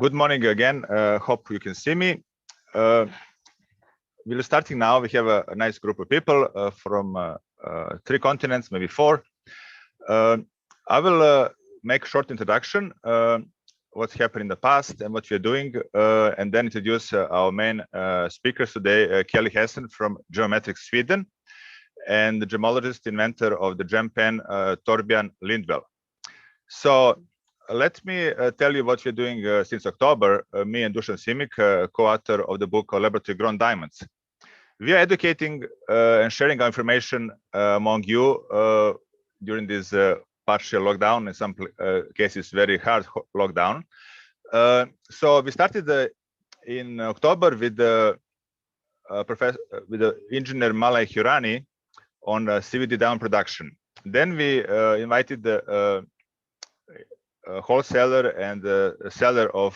Good morning again. Hope you can see me. We're starting now. We have a nice group of people from 3 continents, maybe 4. I will make a short introduction, what's happened in the past and what we're doing, and then introduce our main speakers today, Kelly Hessen from Geometric Sweden, and the gemologist, inventor of the GemPen, Torbjörn Lindvall. So let me tell you what we're doing since October, me and Dusan Simic, co-author of the book Laboratory Grown Diamonds. We are educating and sharing our information among you during this partial lockdown, in some cases very hard lockdown. So we started in October with the engineer Malay Hirani on CVD diamond production. Then we invited the wholesaler and seller of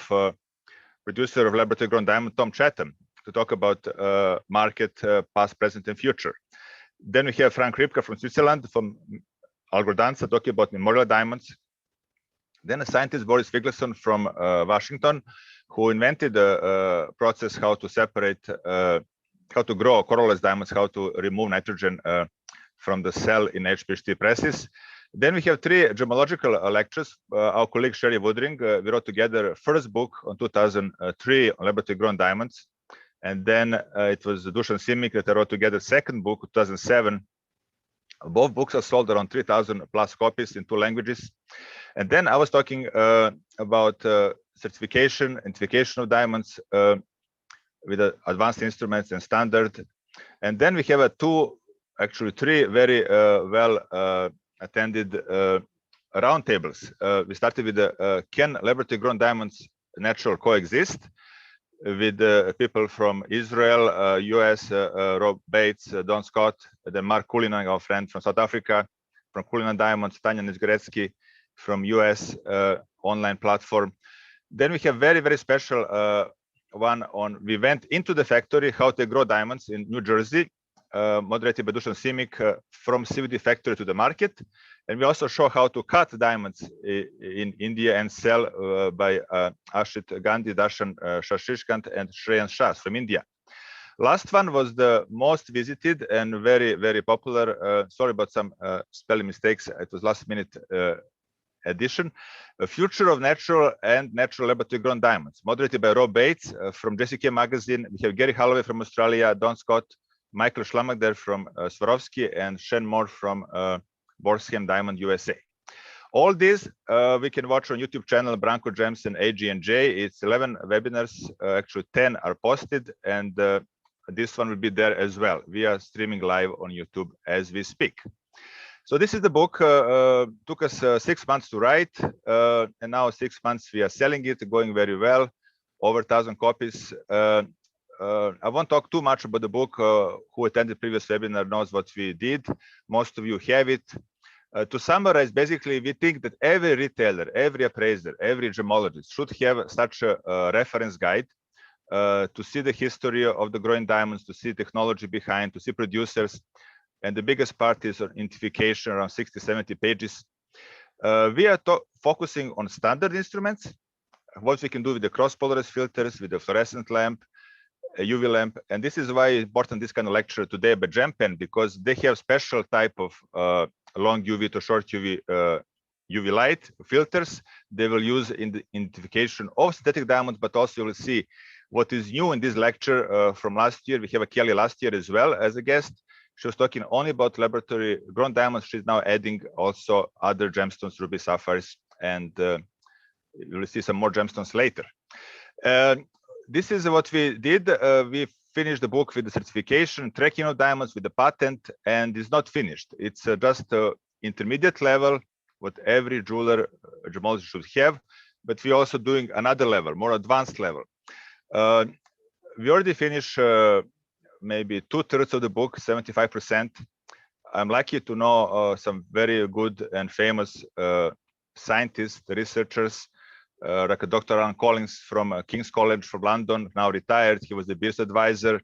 producer of laboratory grown diamond, Tom Chatham, to talk about market, past, present, and future. Then we have Frank Ripka from Switzerland, from Algordanza, talking about memorial diamonds. Then a scientist, Boris Figleson from Washington, who invented the process how to separate, how to grow coralless diamonds, how to remove nitrogen from the cell in HPHT presses. Then we have 3 gemological lectures. Our colleague Sherry Woodring, we wrote together first book on 2003 on laboratory grown diamonds. And then it was Dusan Simic that I wrote together second book, 2007. Both books are sold around 3,000 plus copies in 2 languages. And then I was talking about certification, identification of diamonds with advanced instruments and standard. And then we have actually 3 very well attended roundtables. We started with can laboratory grown diamonds natural coexist, with people from Israel, US, Rob Bates, Don Scott, then Mark Kulinan, our friend from South Africa, from Kulinan Diamonds, Tanya Nizgretsky from US online platform. Then we have very, very special one on, we went into the factory, how to grow diamonds in New Jersey, moderated by Dusan Simic, from CVD factory to the market. And we also show how to cut diamonds in India and sell by Ashit Gandhi, Darshan Shashishkant, and Shreyan Shas from India. Last one was the most visited and very, very popular. Sorry about some spelling mistakes. It was last minute edition. A Future of Natural and Natural Laboratory Grown Diamonds, moderated by Rob Bates from JCK Magazine. We have Gary Holloway from Australia, Don Scott, Michael Schlamacher from Swarovski, and Shen Moore from Borsheim Diamond USA. All these we can watch on YouTube channel Branko Gems and AG&J. It's 11 webinars, actually 10 are posted, and this one will be there as well. We are streaming live on YouTube as we speak. So this is the book. Took us 6 months to write, and now 6 months we are selling it, going very well, over 1,000 copies. I won't talk too much about the book. Who attended previous webinar knows what we did. Most of you have it. To summarize, basically, we think that every retailer, every appraiser, every gemologist should have such a reference guide to see the history of the growing diamonds, to see technology behind, to see producers. And the biggest part is on identification, around 60, 70 pages. We are focusing on standard instruments, what we can do with the cross-polarized filters, with the fluorescent lamp, a UV lamp. And this is why it's important this kind of lecture today by GemPen, because they have special type of long UV to short UV UV light filters they will use in the identification of synthetic diamonds, but also you will see what is new in this lecture from last year. We have a Kelly last year as well as a guest. She was talking only about laboratory grown diamonds. She's now adding also other gemstones, ruby, sapphires, and you will see some more gemstones later. This is what we did. We finished the book with the certification, tracking of diamonds with the patent, and it's not finished. It's just intermediate level, what every jeweler, gemologist should have, but we're also doing another level, more advanced level. We already finished maybe 2/3 of the book, 75%. I'm lucky to know some very good and famous scientists, researchers, like Dr. Alan Collins from King's College from London, now retired. He was the Beers advisor.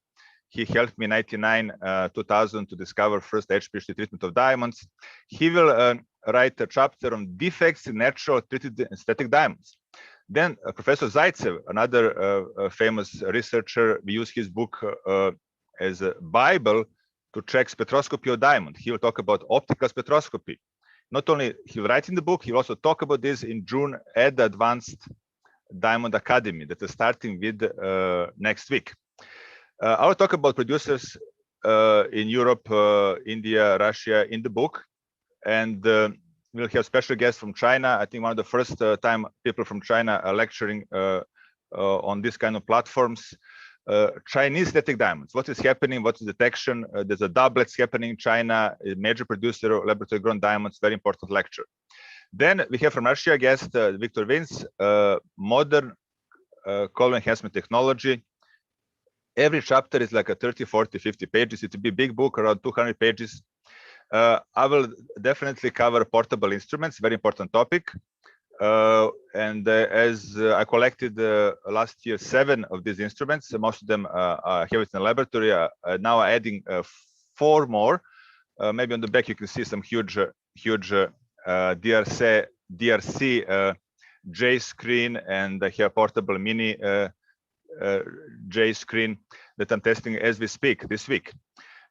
He helped me in 1999, 2000 to discover first HPHT treatment of diamonds. He will write a chapter on defects in natural treated synthetic diamonds. Then Professor Zaitsev, another famous researcher, we use his book as a Bible to check spectroscopy of diamond. He will talk about optical spectroscopy. Not only he'll write in the book, he'll also talk about this in June at the Advanced Diamond Academy that is starting with next week. I will talk about producers in Europe, India, Russia in the book, and we'll have special guests from China. I think one of the first time people from China are lecturing on this kind of platforms. Chinese synthetic diamonds, what is happening, what is detection? There's a doublets happening in China, a major producer of laboratory grown diamonds, very important lecture. Then we have from Russia a guest, Victor Vins, modern color enhancement technology. Every chapter is like a 30, 40, 50 pages. It will be a big book, around 200 pages. I will definitely cover portable instruments, very important topic. As I collected last year 7 of these instruments, most of them are here in the laboratory. Now adding 4 more. Maybe on the back you can see some huge DRC J screen, and here portable mini J screen that I'm testing as we speak this week.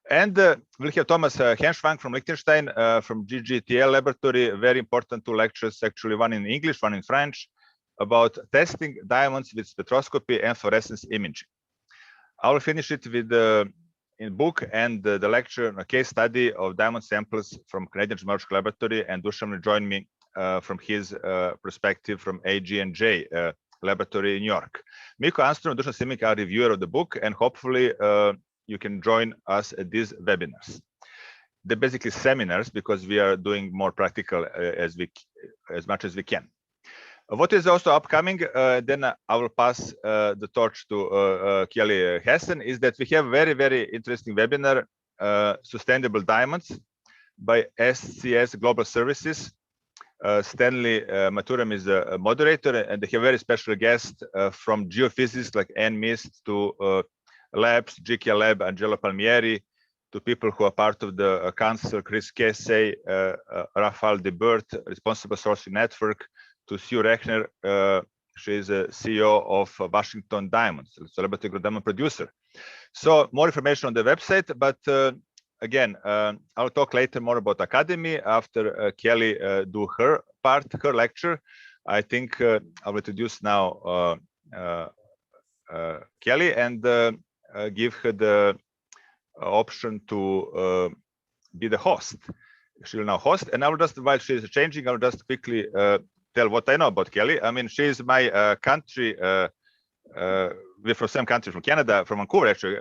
And we'll have Thomas Henschwang from Liechtenstein, from GGTL laboratory. Very important 2 lectures, actually, one in English, one in French, about testing diamonds with spectroscopy and fluorescence imaging. I will finish it with in book and the lecture, a case study of diamond samples from Canadian Gemological Laboratory, and Dusan will join me from his perspective from AG&J laboratory in New York. Mikko Armstrong and Dusan Simic are reviewer of the book, and hopefully you can join us at these webinars. They're basically seminars because we are doing more practical as much as we can. What is also upcoming, then I will pass the torch to Kelly Hessen, is that we have very, very interesting webinar, Sustainable Diamonds by SCS Global Services. Stanley Maturam is a moderator, and they have a very special guest from geophysics like Ann Mist to labs, GK Lab, Angelo Palmieri, to people who are part of the council, Chris Casey, Rafael de Bert, Responsible Sourcing Network, to Sue Rechner. She is a CEO of Washington Diamonds, a laboratory diamond producer. So more information on the website, but again, I'll talk later more about Academy after Kelly do her part, her lecture. I think I will introduce now Kelly and give her the option to be the host. She will now host, and I will just, while she is changing, I will just quickly tell what I know about Kelly. I mean, she is my country, we're from same country, from Canada, from Vancouver actually,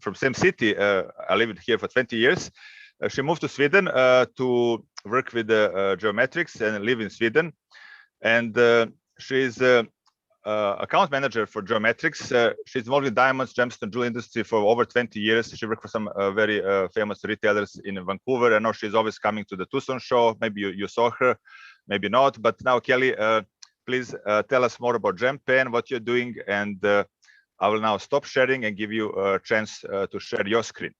from same city. I lived here for 20 years. She moved to Sweden to work with geometrics and live in Sweden. And she's account manager for geometrics. She's involved in diamonds, gemstone, jewel industry for over 20 years. She worked for some very famous retailers in Vancouver. I know she's always coming to the Tucson show. Maybe you saw her, maybe not. But now, Kelly, please tell us more about GemPen, what you're doing, and I will now stop sharing and give you a chance to share your screen.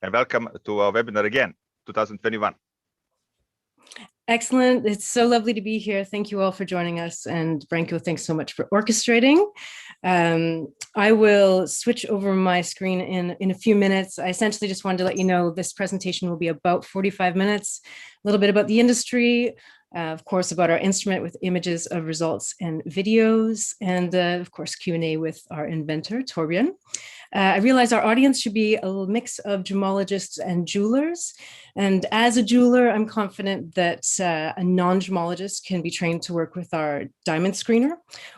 And welcome to our webinar again, 2021. Excellent. It's so lovely to be here. Thank you all for joining us. And Branko, thanks so much for orchestrating. I will switch over my screen in a few minutes. I essentially just wanted to let you know this presentation will be about 45 minutes, a little bit about the industry, of course, about our instrument with images of results and videos, and of course, Q&A with our inventor, Torbjörn. I realize our audience should be a little mix of gemologists and jewelers. And as a jeweler, I'm confident that a non-gemologist can be trained to work with our diamond screener,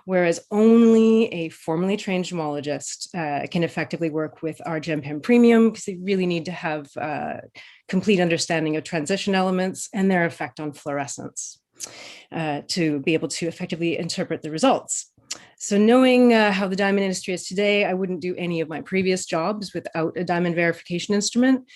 whereas only a formally trained gemologist can effectively work with our GemPen Premium, because they really need to have complete understanding of transition elements and their effect on fluorescence to be able to effectively interpret the results. So knowing how the diamond industry is today, I wouldn't do any of my previous jobs without a diamond verification instrument.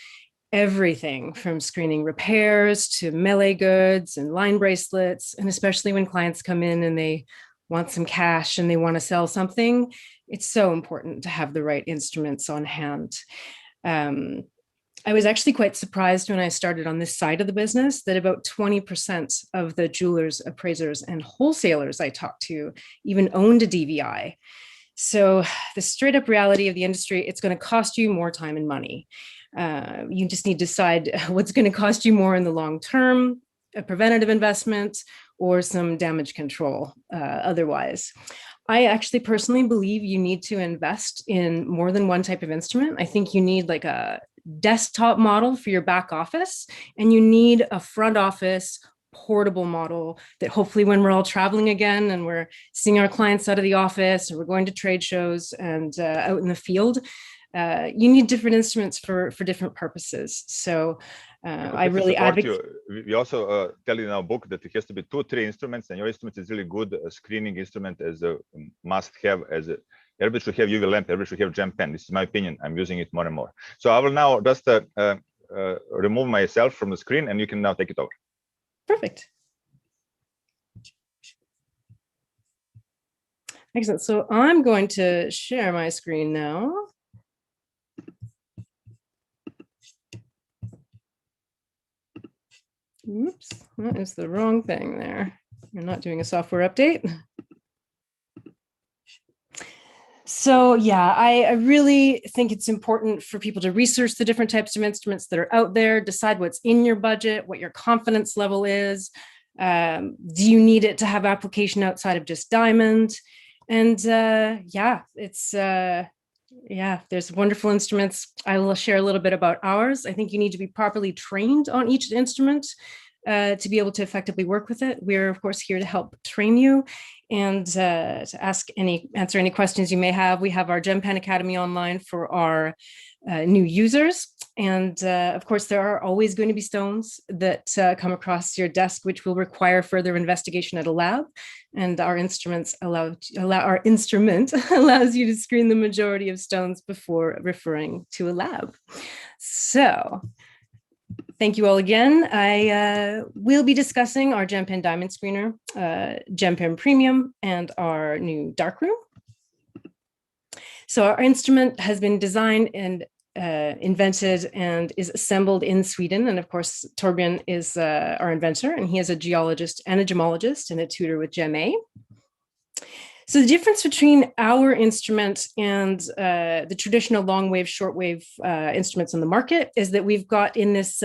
Everything from screening repairs to melee goods and line bracelets, and especially when clients come in and they want some cash and they want to sell something, it's so important to have the right instruments on hand. I was actually quite surprised when I started on this side of the business that about 20% of the jewelers, appraisers, and wholesalers I talked to even owned a DVI. So the straight up reality of the industry, it's going to cost you more time and money. You just need to decide what's going to cost you more in the long term, a preventative investment, or some damage control otherwise. I actually personally believe you need to invest in more than one type of instrument. I think you need like a desktop model for your back office, and you need a front office portable model that hopefully when we're all traveling again and we're seeing our clients out of the office, or we're going to trade shows and out in the field, you need different instruments for different purposes. So I really advocate. We also tell you in our book that it has to be 2-3 instruments, and your instrument is really good screening instrument as a must have. Everybody should have UV lamp. Everybody should have GemPen. This is my opinion. I'm using it more and more. So I will now just remove myself from the screen, and you can now take it over. Perfect. Excellent. So I'm going to share my screen now. Oops, that is the wrong thing there. You're not doing a software update. So yeah, I really think it's important for people to research the different types of instruments that are out there, decide what's in your budget, what your confidence level is. Do you need it to have application outside of just diamond? And yeah, there's wonderful instruments. I will share a little bit about ours. I think you need to be properly trained on each instrument to be able to effectively work with it. We're of course here to help train you and to answer any questions you may have. We have our GemPen Academy online for our new users. And of course, there are always going to be stones that come across your desk, which will require further investigation at a lab. And our instrument allows you to screen the majority of stones before referring to a lab. So thank you all again. I will be discussing our GemPen Diamond Screener, GemPen Premium, and our new Darkroom. So our instrument has been designed and invented and is assembled in Sweden. And of course, Torbjörn is our inventor, and he is a geologist and a gemologist and a tutor with GemA. So the difference between our instrument and the traditional long wave, short wave instruments on the market is that we've got in this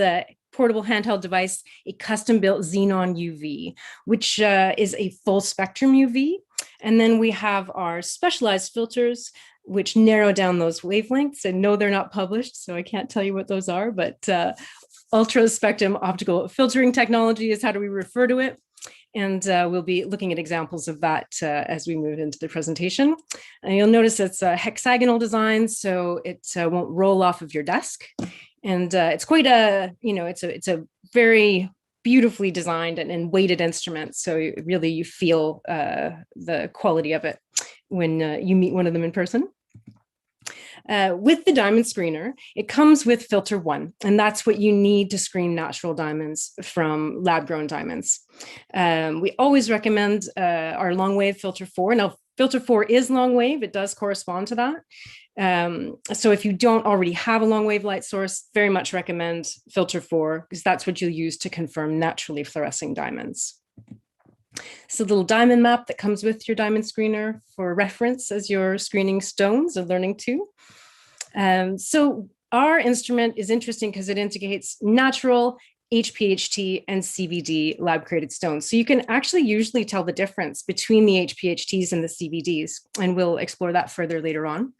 portable handheld device a custom built xenon UV, which is a full spectrum UV. And then we have our specialized filters, which narrow down those wavelengths. And no, they're not published, so I can't tell you what those are, but ultra spectrum optical filtering technology is how do we refer to it. And we'll be looking at examples of that as we move into the presentation. And you'll notice it's a hexagonal design, so it won't roll off of your desk. And it's quite it's a very beautifully designed and weighted instrument. So really you feel the quality of it when you meet one of them in person. With the diamond screener, it comes with filter 1, and that's what you need to screen natural diamonds from lab-grown diamonds. We always recommend our long wave filter 4. Now, filter 4 is long wave. It does correspond to that. So if you don't already have a long wave light source, very much recommend filter 4, because that's what you'll use to confirm naturally fluorescing diamonds. So the little diamond map that comes with your diamond screener for reference as you're screening stones or learning to. So our instrument is interesting because it indicates natural, HPHT, and CVD lab-created stones. So you can actually usually tell the difference between the HPHTs and the CVDs, and we'll explore that further later on.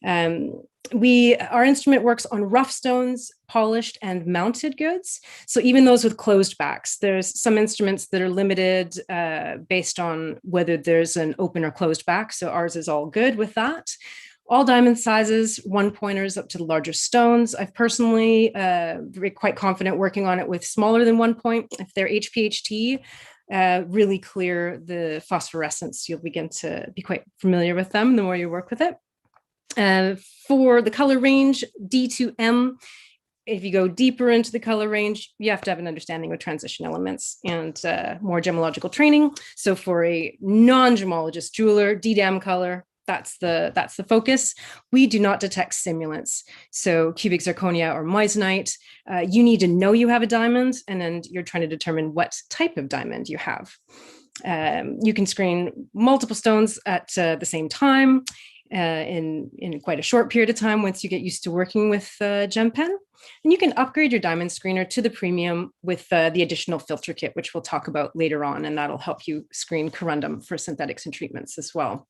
Our instrument works on rough stones, polished and mounted goods. So even those with closed backs, there's some instruments that are limited based on whether there's an open or closed back. So ours is all good with that. All diamond sizes, 1 pointers up to the larger stones. I've personally quite confident working on it with smaller than 1 point. If they're HPHT, really clear the phosphorescence, you'll begin to be quite familiar with them the more you work with it. For the color range, D to M, if you go deeper into the color range, you have to have an understanding of transition elements and more gemological training. So for a non-gemologist jeweler, D to M color, That's the focus. We do not detect simulants. So cubic zirconia or moissanite, you need to know you have a diamond, and then you're trying to determine what type of diamond you have. You can screen multiple stones at the same time in quite a short period of time once you get used to working with GemPen. And you can upgrade your diamond screener to the premium with the additional filter kit, which we'll talk about later on, and that'll help you screen corundum for synthetics and treatments as well.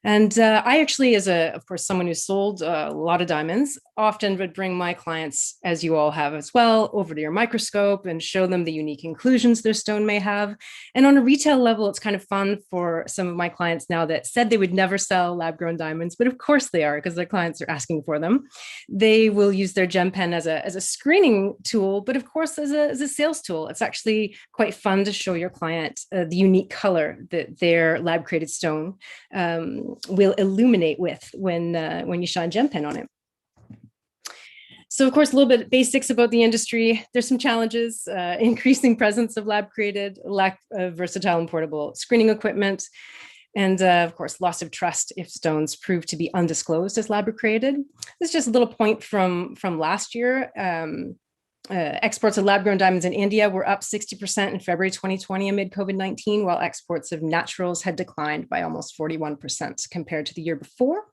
And I actually, of course, someone who's sold a lot of diamonds, often would bring my clients, as you all have as well, over to your microscope and show them the unique inclusions their stone may have. And on a retail level, it's kind of fun for some of my clients now that said they would never sell lab-grown diamonds, but of course they are, because their clients are asking for them. They will use their GemPen as a screening tool, but of course as a sales tool. It's actually quite fun to show your client the unique color that their lab-created stone will illuminate with when you shine GemPen on it. So of course, a little bit basics about the industry. There's some challenges, increasing presence of lab created, lack of versatile and portable screening equipment, and of course, loss of trust if stones prove to be undisclosed as lab created. This is just a little point from last year. Exports of lab-grown diamonds in India were up 60% in February 2020 amid COVID-19, while exports of naturals had declined by almost 41% compared to the year before.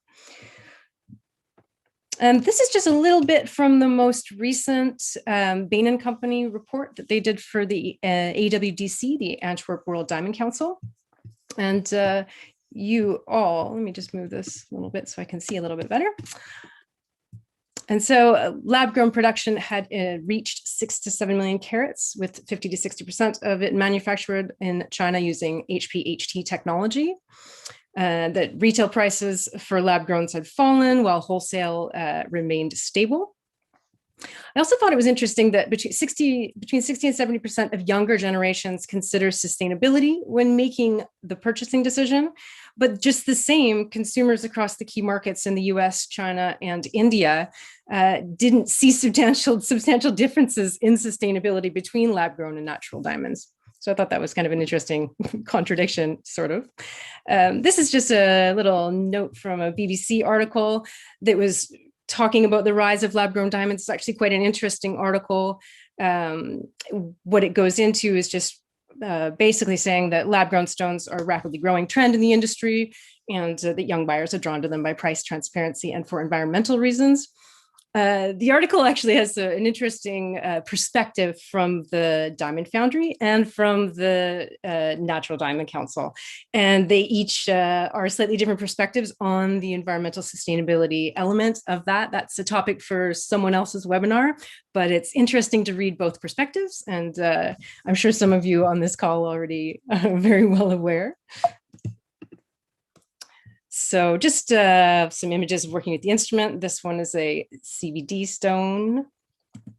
This is just a little bit from the most recent Bain & Company report that they did for the AWDC, the Antwerp World Diamond Council. And you all, let me just move this a little bit so I can see a little bit better. And so lab-grown production had reached 6 to 7 million carats, with 50 to 60% of it manufactured in China using HPHT technology. That retail prices for lab-growns had fallen while wholesale remained stable. I also thought it was interesting that between 60 and 70% of younger generations consider sustainability when making the purchasing decision, but just the same, consumers across the key markets in the US, China, and India didn't see substantial differences in sustainability between lab-grown and natural diamonds. So I thought that was kind of an interesting contradiction, sort of. This is just a little note from a BBC article that was talking about the rise of lab-grown diamonds. It's actually quite an interesting article. What it goes into is just basically saying that lab-grown stones are a rapidly growing trend in the industry, and that young buyers are drawn to them by price, transparency, and for environmental reasons. The article actually has an interesting perspective from the Diamond Foundry and from the Natural Diamond Council. And they each are slightly different perspectives on the environmental sustainability element of that. That's a topic for someone else's webinar, but it's interesting to read both perspectives. And I'm sure some of you on this call already are very well aware. So just some images of working with the instrument. This one is a CVD stone. A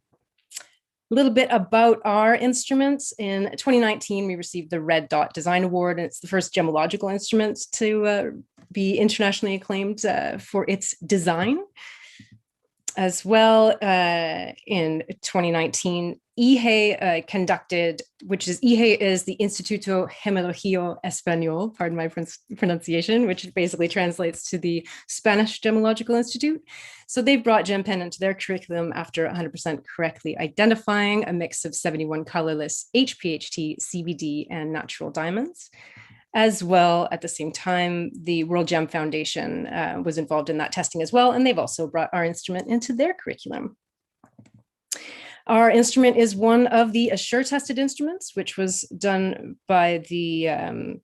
little bit about our instruments. In 2019, we received the Red Dot Design Award, and it's the first gemological instrument to be internationally acclaimed for its design. As well, in 2019, IHE conducted, IHE is the Instituto Gemológico Español, pardon my pronunciation, which basically translates to the Spanish Gemological Institute. So they've brought GemPen into their curriculum after 100% correctly identifying a mix of 71 colorless HPHT, CVD, and natural diamonds. As well, at the same time, the World Gem Foundation was involved in that testing as well, and they've also brought our instrument into their curriculum. Our instrument is one of the Assure tested instruments, which was done by the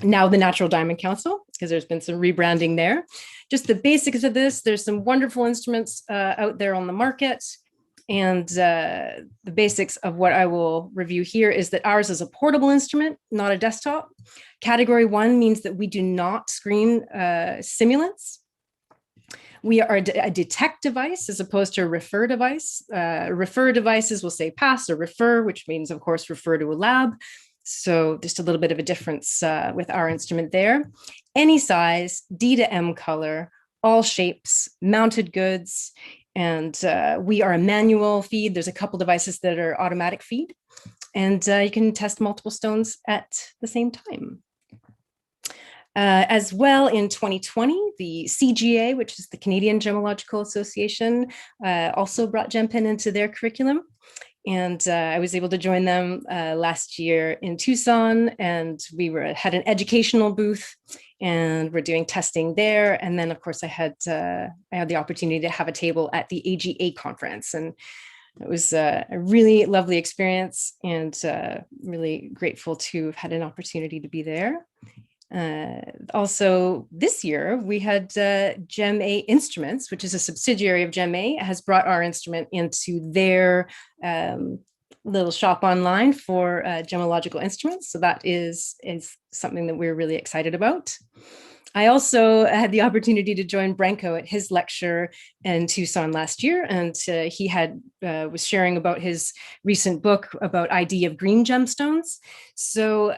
now the Natural Diamond Council, because there's been some rebranding there. Just the basics of this, there's some wonderful instruments out there on the market. And the basics of what I will review here is that ours is a portable instrument, not a desktop. Category 1 means that we do not screen simulants. We are a detect device as opposed to a refer device. Refer devices will say pass or refer, which means, of course, refer to a lab. So just a little bit of a difference with our instrument there. Any size, D to M color, all shapes, mounted goods. And we are a manual feed. There's a couple devices that are automatic feed, and you can test multiple stones at the same time. As well, in 2020, the CGA, which is the Canadian Gemological Association, also brought GemPen into their curriculum. And I was able to join them last year in Tucson, and we had an educational booth, and we're doing testing there. And then, of course, I had the opportunity to have a table at the AGA conference, and it was a really lovely experience, and really grateful to have had an opportunity to be there. Also, this year we had GemA Instruments, which is a subsidiary of GemA, has brought our instrument into their little shop online for gemological instruments. So that is something that we're really excited about. I also had the opportunity to join Branko at his lecture in Tucson last year, and he was sharing about his recent book about ID of green gemstones. So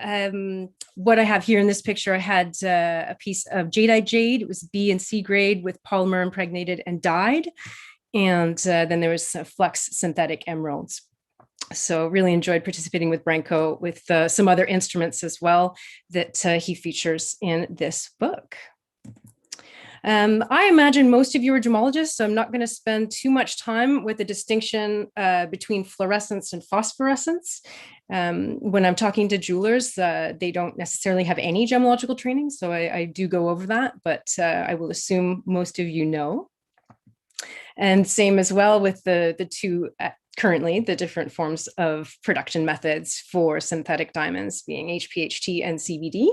what I have here in this picture, I had a piece of jadeite jade. It was B and C grade with polymer impregnated and dyed, and then there was flux synthetic emeralds. So really enjoyed participating with Branko with some other instruments as well that he features in this book. I imagine most of you are gemologists, so I'm not going to spend too much time with the distinction between fluorescence and phosphorescence. When I'm talking to jewelers, they don't necessarily have any gemological training, so I do go over that, but I will assume most of you know. And same as well with the two currently the different forms of production methods for synthetic diamonds being HPHT and CVD.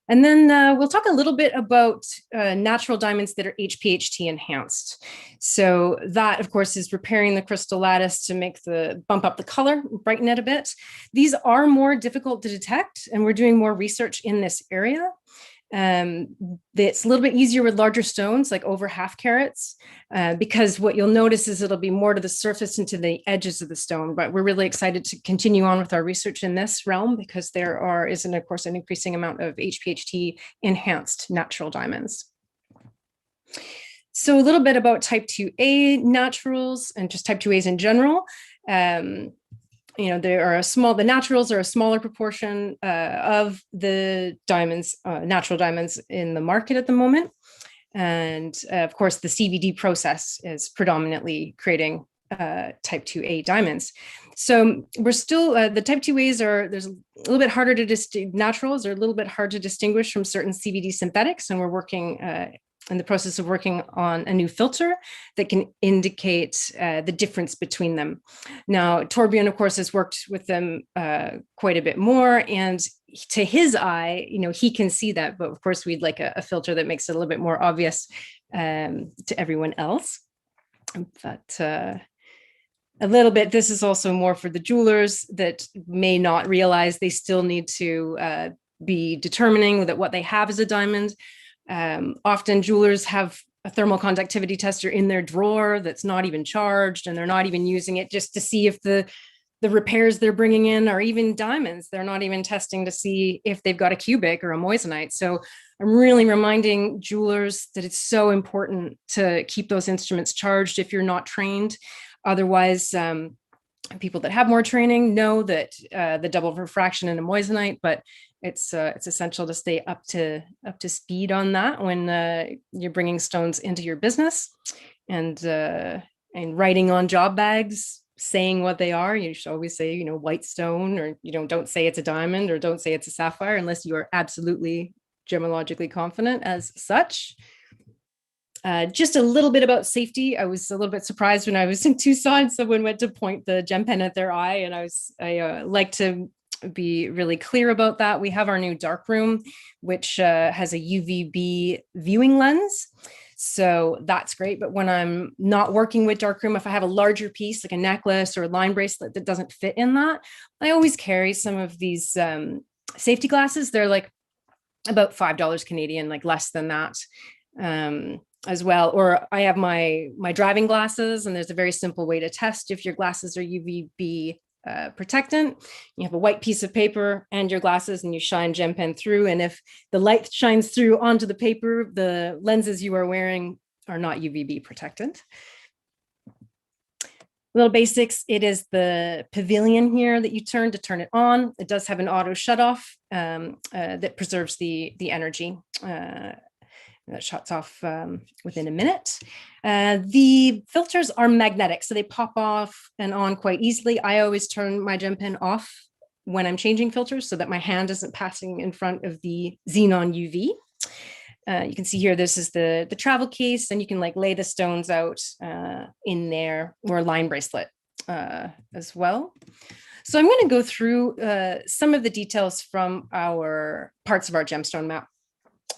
And then we'll talk a little bit about natural diamonds that are HPHT enhanced. So that, of course, is preparing the crystal lattice to bump up the color, brighten it a bit. These are more difficult to detect, and we're doing more research in this area. It's a little bit easier with larger stones, like over 0.5 carats, because what you'll notice is it'll be more to the surface and to the edges of the stone. But we're really excited to continue on with our research in this realm, because there is, of course, an increasing amount of HPHT enhanced natural diamonds. So a little bit about type 2A naturals and just type 2As in general. The naturals are a smaller proportion of the diamonds, natural diamonds in the market at the moment. And of course, the CVD process is predominantly creating type 2A diamonds. So we're still, the type 2As there's a little bit harder to naturals are a little bit hard to distinguish from certain CVD synthetics. And we're working in the process of working on a new filter that can indicate the difference between them. Now, Torbjörn, of course, has worked with them quite a bit more, and to his eye, he can see that, but of course, we'd like a filter that makes it a little bit more obvious to everyone else. But a little bit, this is also more for the jewelers that may not realize they still need to be determining that what they have is a diamond. Often jewelers have a thermal conductivity tester in their drawer that's not even charged, and they're not even using it just to see if the repairs they're bringing in are even diamonds. They're not even testing to see if they've got a cubic or a moissanite. So I'm really reminding jewelers that it's so important to keep those instruments charged if you're not trained. Otherwise, people that have more training know that the double refraction in a moissanite, but it's essential to stay up to speed on that when you're bringing stones into your business, and writing on job bags, saying what they are. You should always say, white stone, or don't say it's a diamond, or don't say it's a sapphire unless you are absolutely gemologically confident as such. Just a little bit about safety. I was a little bit surprised when I was in Tucson. Someone went to point the GemPen at their eye, and I like to be really clear about that. We have our new Darkroom, which has a UVB viewing lens. So that's great. But when I'm not working with Darkroom, if I have a larger piece, like a necklace or a line bracelet that doesn't fit in that, I always carry some of these safety glasses. They're like about $5 Canadian, like less than that. As well. Or I have my driving glasses, and there's a very simple way to test if your glasses are UVB protectant. You have a white piece of paper and your glasses, and you shine GemPen through. And if the light shines through onto the paper, the lenses you are wearing are not UVB protected. Little basics, it is the pavilion here that you turn to turn it on. It does have an auto shut off that preserves the energy. That shuts off within a minute. The filters are magnetic, so they pop off and on quite easily. I always turn my GemPen off when I'm changing filters so that my hand isn't passing in front of the xenon UV. You can see here, this is the travel case, and you can like lay the stones out in there, or a line bracelet as well. So I'm going to go through some of the details from our parts of our gemstone map.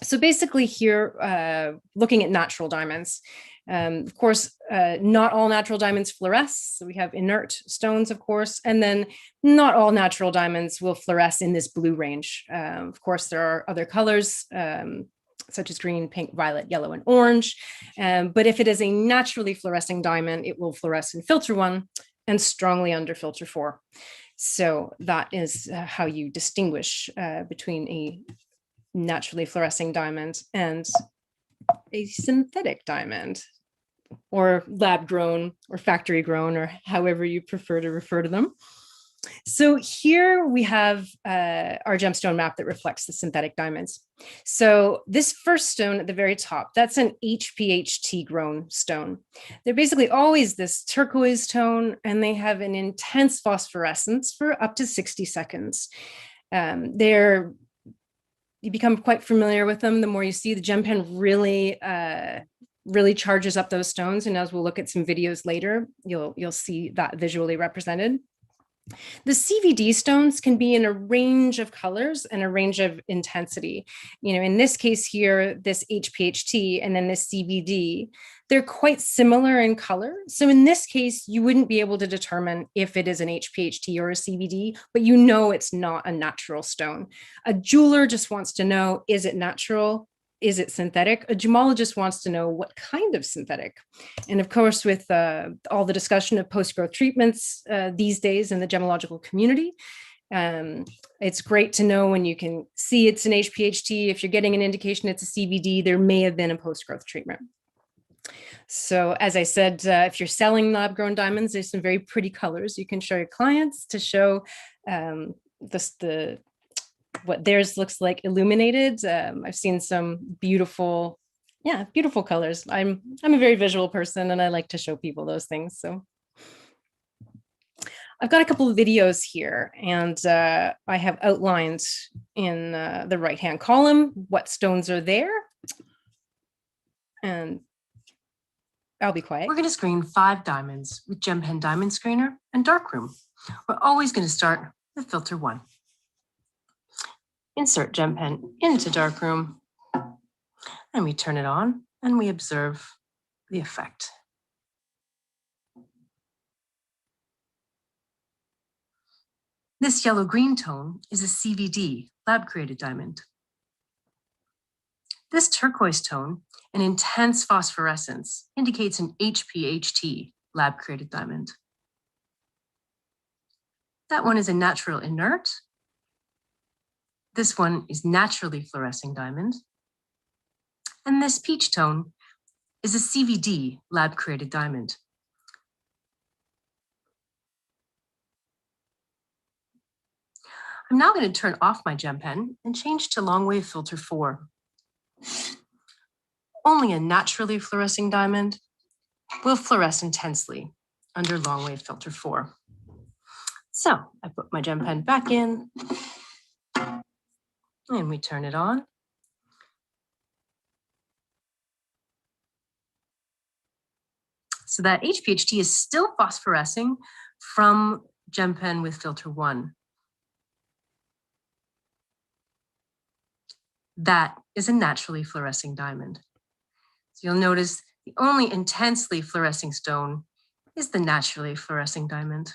So basically here, looking at natural diamonds, of course, not all natural diamonds fluoresce. So we have inert stones, of course, and then not all natural diamonds will fluoresce in this blue range. Of course, there are other colors, such as green, pink, violet, yellow, and orange. But if it is a naturally fluorescing diamond, it will fluoresce in filter 1 and strongly under filter 4. So that is how you distinguish between a naturally fluorescing diamond and a synthetic diamond, or lab grown or factory grown, or however you prefer to refer to them. So here we have our gemstone map that reflects the synthetic diamonds. So this first stone at the very top, that's an HPHT grown stone. They're basically always this turquoise tone, and they have an intense phosphorescence for up to 60 seconds. You become quite familiar with them the more you see. The GemPen really charges up those stones, and as we'll look at some videos later, you'll see that visually represented. The CVD stones can be in a range of colors and a range of intensity. You know, in this case here, this HPHT and then this CVD, they're quite similar in color. So in this case, you wouldn't be able to determine if it is an HPHT or a CVD, but you know it's not a natural stone. A jeweler just wants to know, is it natural? Is it synthetic? A gemologist wants to know what kind of synthetic. And of course, with all the discussion of post-growth treatments these days in the gemological community, it's great to know when you can see it's an HPHT. If you're getting an indication it's a CVD, there may have been a post-growth treatment. So as I said, if you're selling lab-grown diamonds, there's some very pretty colors you can show your clients to show what theirs looks like illuminated. I've seen some beautiful colors. I'm a very visual person, and I like to show people those things. So I've got a couple of videos here, and I have outlined in the right-hand column what stones are there. And I'll be quiet. We're going to screen 5 diamonds with GemPen Diamond Screener and Darkroom. We're always going to start with filter 1. Insert GemPen into Darkroom, and we turn it on, and we observe the effect. This yellow-green tone is a CVD, lab-created diamond. This turquoise tone, an intense phosphorescence, indicates an HPHT, lab-created diamond. That one is a natural inert. This one is naturally fluorescing diamond. And this peach tone is a CVD, lab-created diamond. I'm now going to turn off my GemPen and change to long wave filter 4. Only a naturally fluorescing diamond will fluoresce intensely under long wave filter 4. So I put my GemPen back in, and we turn it on. So that HPHT is still phosphorescing from GemPen with filter 1. That is a naturally fluorescing diamond. So you'll notice the only intensely fluorescing stone is the naturally fluorescing diamond.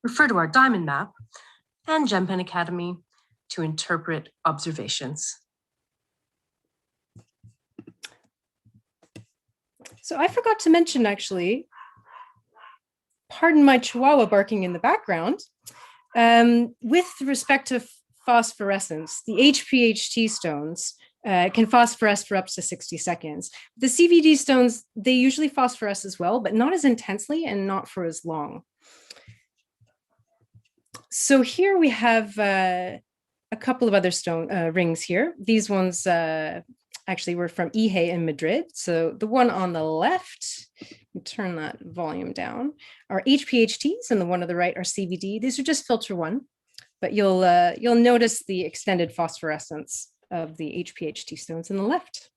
Refer to our diamond map and GemPen Academy to interpret observations. So I forgot to mention, actually, pardon my chihuahua barking in the background, with respect to phosphorescence, the HPHT stones It can phosphoresce for up to 60 seconds. The CVD stones, they usually phosphoresce as well, but not as intensely and not for as long. So here we have a couple of other stone rings here. These ones actually were from IHE in Madrid. So the one on the left, turn that volume down, are HPHTs, and the one on the right are CVD. These are just filter one, but you'll notice the extended phosphorescence of the HPHT stones on the left.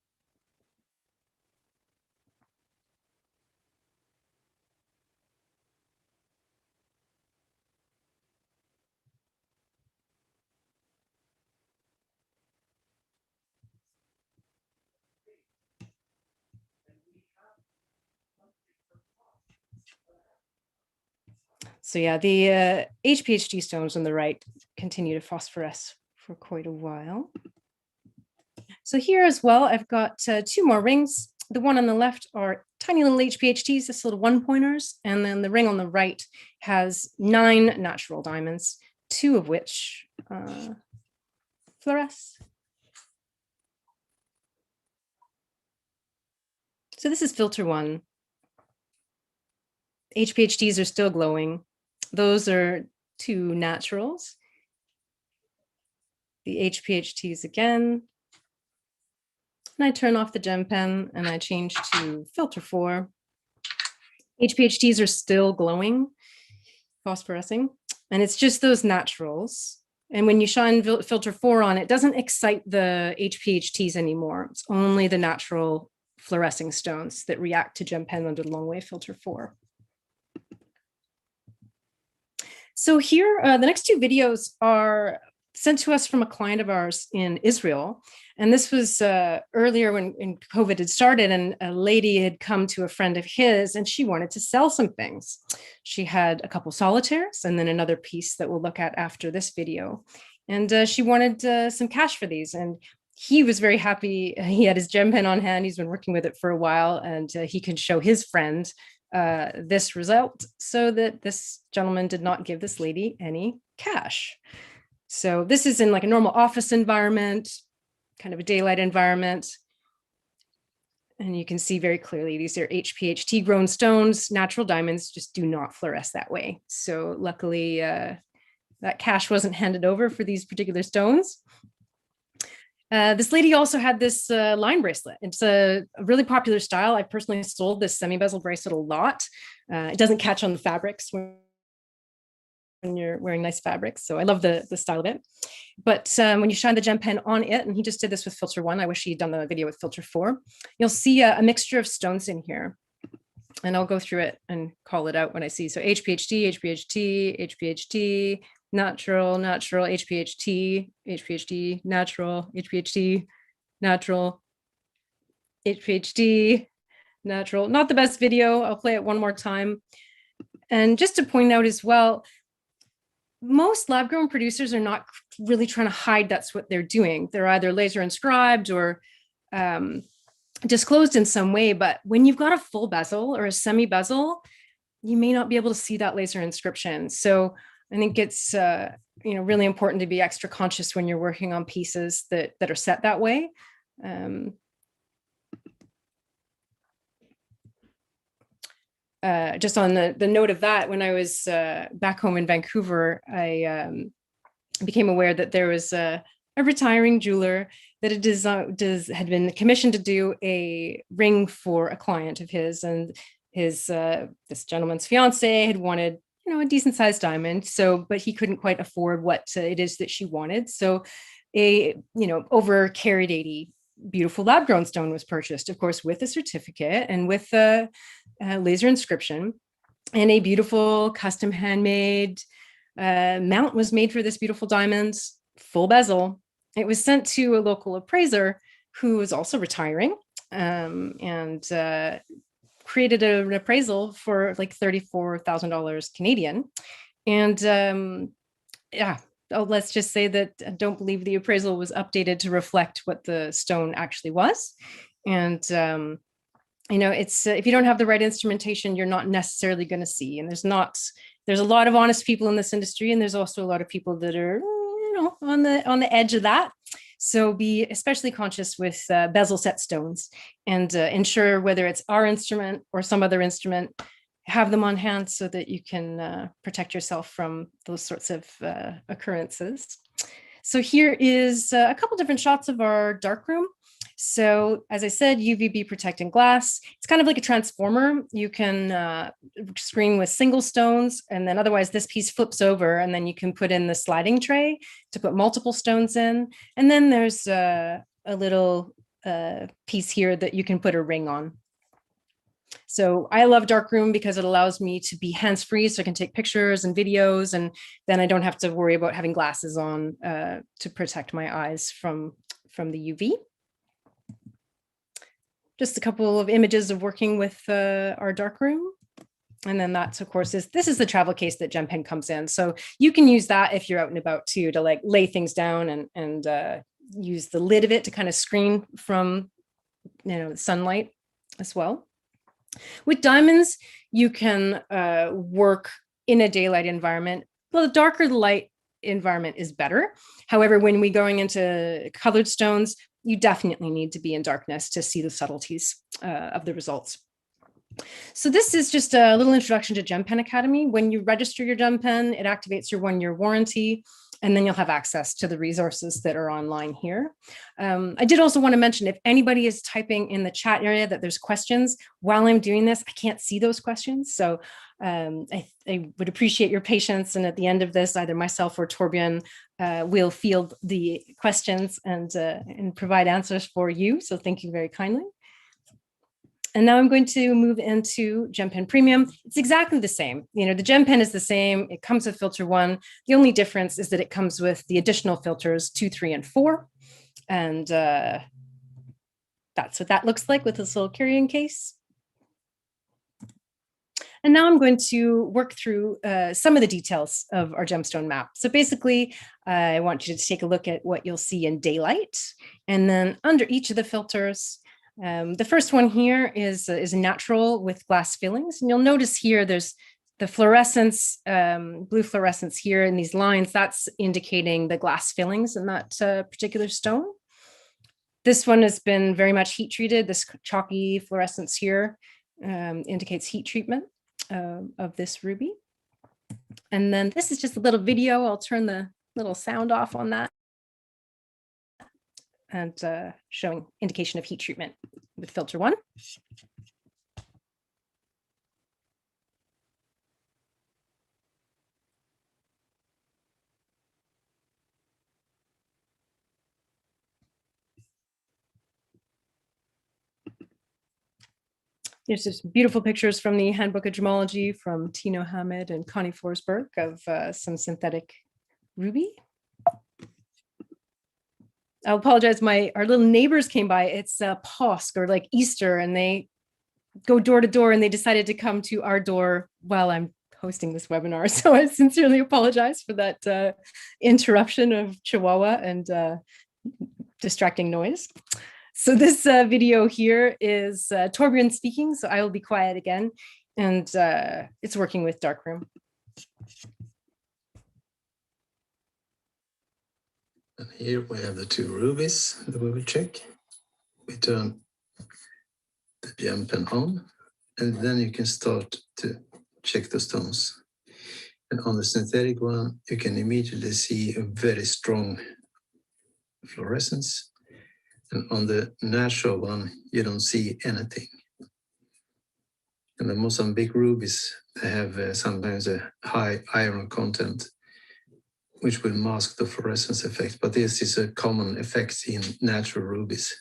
So yeah, the HPHT stones on the right continue to phosphoresce for quite a while. So here as well, I've got two more rings. The one on the left are tiny little HPHTs, just little one pointers. And then the ring on the right has 9 natural diamonds, 2 of which fluoresce. So this is filter 1. HPHTs are still glowing. Those are 2 naturals. The HPHTs again. And I turn off the GemPen and I change to filter 4. HPHTs are still glowing, phosphorescing, and it's just those naturals. And when you shine filter 4 on, it doesn't excite the HPHTs anymore. It's only the natural fluorescing stones that react to GemPen under long wave filter 4. So here, the next 2 videos are sent to us from a client of ours in Israel. And this was earlier when COVID had started, and a lady had come to a friend of his and she wanted to sell some things. She had a couple solitaires and then another piece that we'll look at after this video. And she wanted some cash for these. And he was very happy. He had his GemPen on hand. He's been working with it for a while, and he can show his friend this result, so that this gentleman did not give this lady any cash. So this is in like a normal office environment, kind of a daylight environment. And you can see very clearly, these are HPHT grown stones. Natural diamonds just do not fluoresce that way. So luckily that cash wasn't handed over for these particular stones. This lady also had this line bracelet. It's a really popular style. I personally sold this semi-bezel bracelet a lot. It doesn't catch on the fabrics when you're wearing nice fabrics. So I love the style of it. But when you shine the GemPen on it, and he just did this with filter 1, I wish he'd done the video with filter 4, you'll see a mixture of stones in here. And I'll go through it and call it out when I see. So HPHT, HPHT, HPHT, natural, natural, HPHT, HPHT, natural, HPHT, natural, HPHT, natural. Not the best video. I'll play it one more time. And just to point out as well, most lab-grown producers are not really trying to hide that's what they're doing. They're either laser inscribed or disclosed in some way. But when you've got a full bezel or a semi-bezel, you may not be able to see that laser inscription. So I think it's really important to be extra conscious when you're working on pieces that are set that way. Just on the note of that, when I was back home in Vancouver, I became aware that there was a retiring jeweler that had been commissioned to do a ring for a client of his, and his this gentleman's fiance had wanted a decent sized diamond. So, but he couldn't quite afford what it is that she wanted. So a over carat 80 beautiful lab grown stone was purchased, of course, with a certificate and with a laser inscription, and a beautiful custom handmade mount was made for this beautiful diamond, full bezel. It was sent to a local appraiser who was also retiring, and created an appraisal for like $34,000 Canadian. And let's just say that I don't believe the appraisal was updated to reflect what the stone actually was. And it's if you don't have the right instrumentation, you're not necessarily going to see. And there's a lot of honest people in this industry, and there's also a lot of people that are on the edge of that. So be especially conscious with bezel set stones, and ensure whether it's our instrument or some other instrument, have them on hand so that you can protect yourself from those sorts of occurrences. So here is a couple different shots of our darkroom. So as I said, UVB protecting glass. It's kind of like a transformer. You can screen with single stones, and then otherwise this piece flips over, and then you can put in the sliding tray to put multiple stones in. And then there's a little piece here that you can put a ring on. So I love Darkroom because it allows me to be hands-free, so I can take pictures and videos, and then I don't have to worry about having glasses on to protect my eyes from the UV. Just a couple of images of working with our Darkroom. And then that's, of course, this is the travel case that GemPen comes in. So you can use that if you're out and about too, to like lay things down and use the lid of it to kind of screen from, sunlight as well. With diamonds, you can work in a daylight environment. Well, the darker the light environment is better. However, when we're going into colored stones, you definitely need to be in darkness to see the subtleties of the results. So this is just a little introduction to GemPen Academy. When you register your GemPen, it activates your 1-year warranty, and then you'll have access to the resources that are online here. I did also want to mention, if anybody is typing in the chat area that there's questions, while I'm doing this, I can't see those questions. So I would appreciate your patience. And at the end of this, either myself or Torbjörn will field the questions and provide answers for you. So thank you very kindly. And now I'm going to move into GemPen Premium. It's exactly the same. The GemPen is the same. It comes with filter 1. The only difference is that it comes with the additional filters 2, 3, and 4. And that's what that looks like with this little carrying case. And now I'm going to work through some of the details of our Gemstone map. So basically, I want you to take a look at what you'll see in daylight. And then under each of the filters, the first one here is natural with glass fillings. And you'll notice here there's the fluorescence, blue fluorescence here in these lines. That's indicating the glass fillings in that particular stone. This one has been very much heat treated. This chalky fluorescence here indicates heat treatment of this ruby. And then this is just a little video. I'll turn the little sound off on that. And showing indication of heat treatment with filter 1. There's just beautiful pictures from the Handbook of Gemology from Tino Hamid and Connie Forsberg of some synthetic ruby. I apologize, our little neighbors came by. It's Påsk, or like Easter, and they go door to door, and they decided to come to our door while I'm hosting this webinar. So I sincerely apologize for that interruption of Chihuahua and distracting noise. So this video here is Torbjörn speaking, so I will be quiet again, and it's working with Darkroom. And here we have the 2 rubies that we will check. We turn the GemPen on, and then you can start to check the stones. And on the synthetic one, you can immediately see a very strong fluorescence. And on the natural one, you don't see anything. And the Mozambique rubies, they have sometimes a high iron content, which will mask the fluorescence effect. But this is a common effect in natural rubies,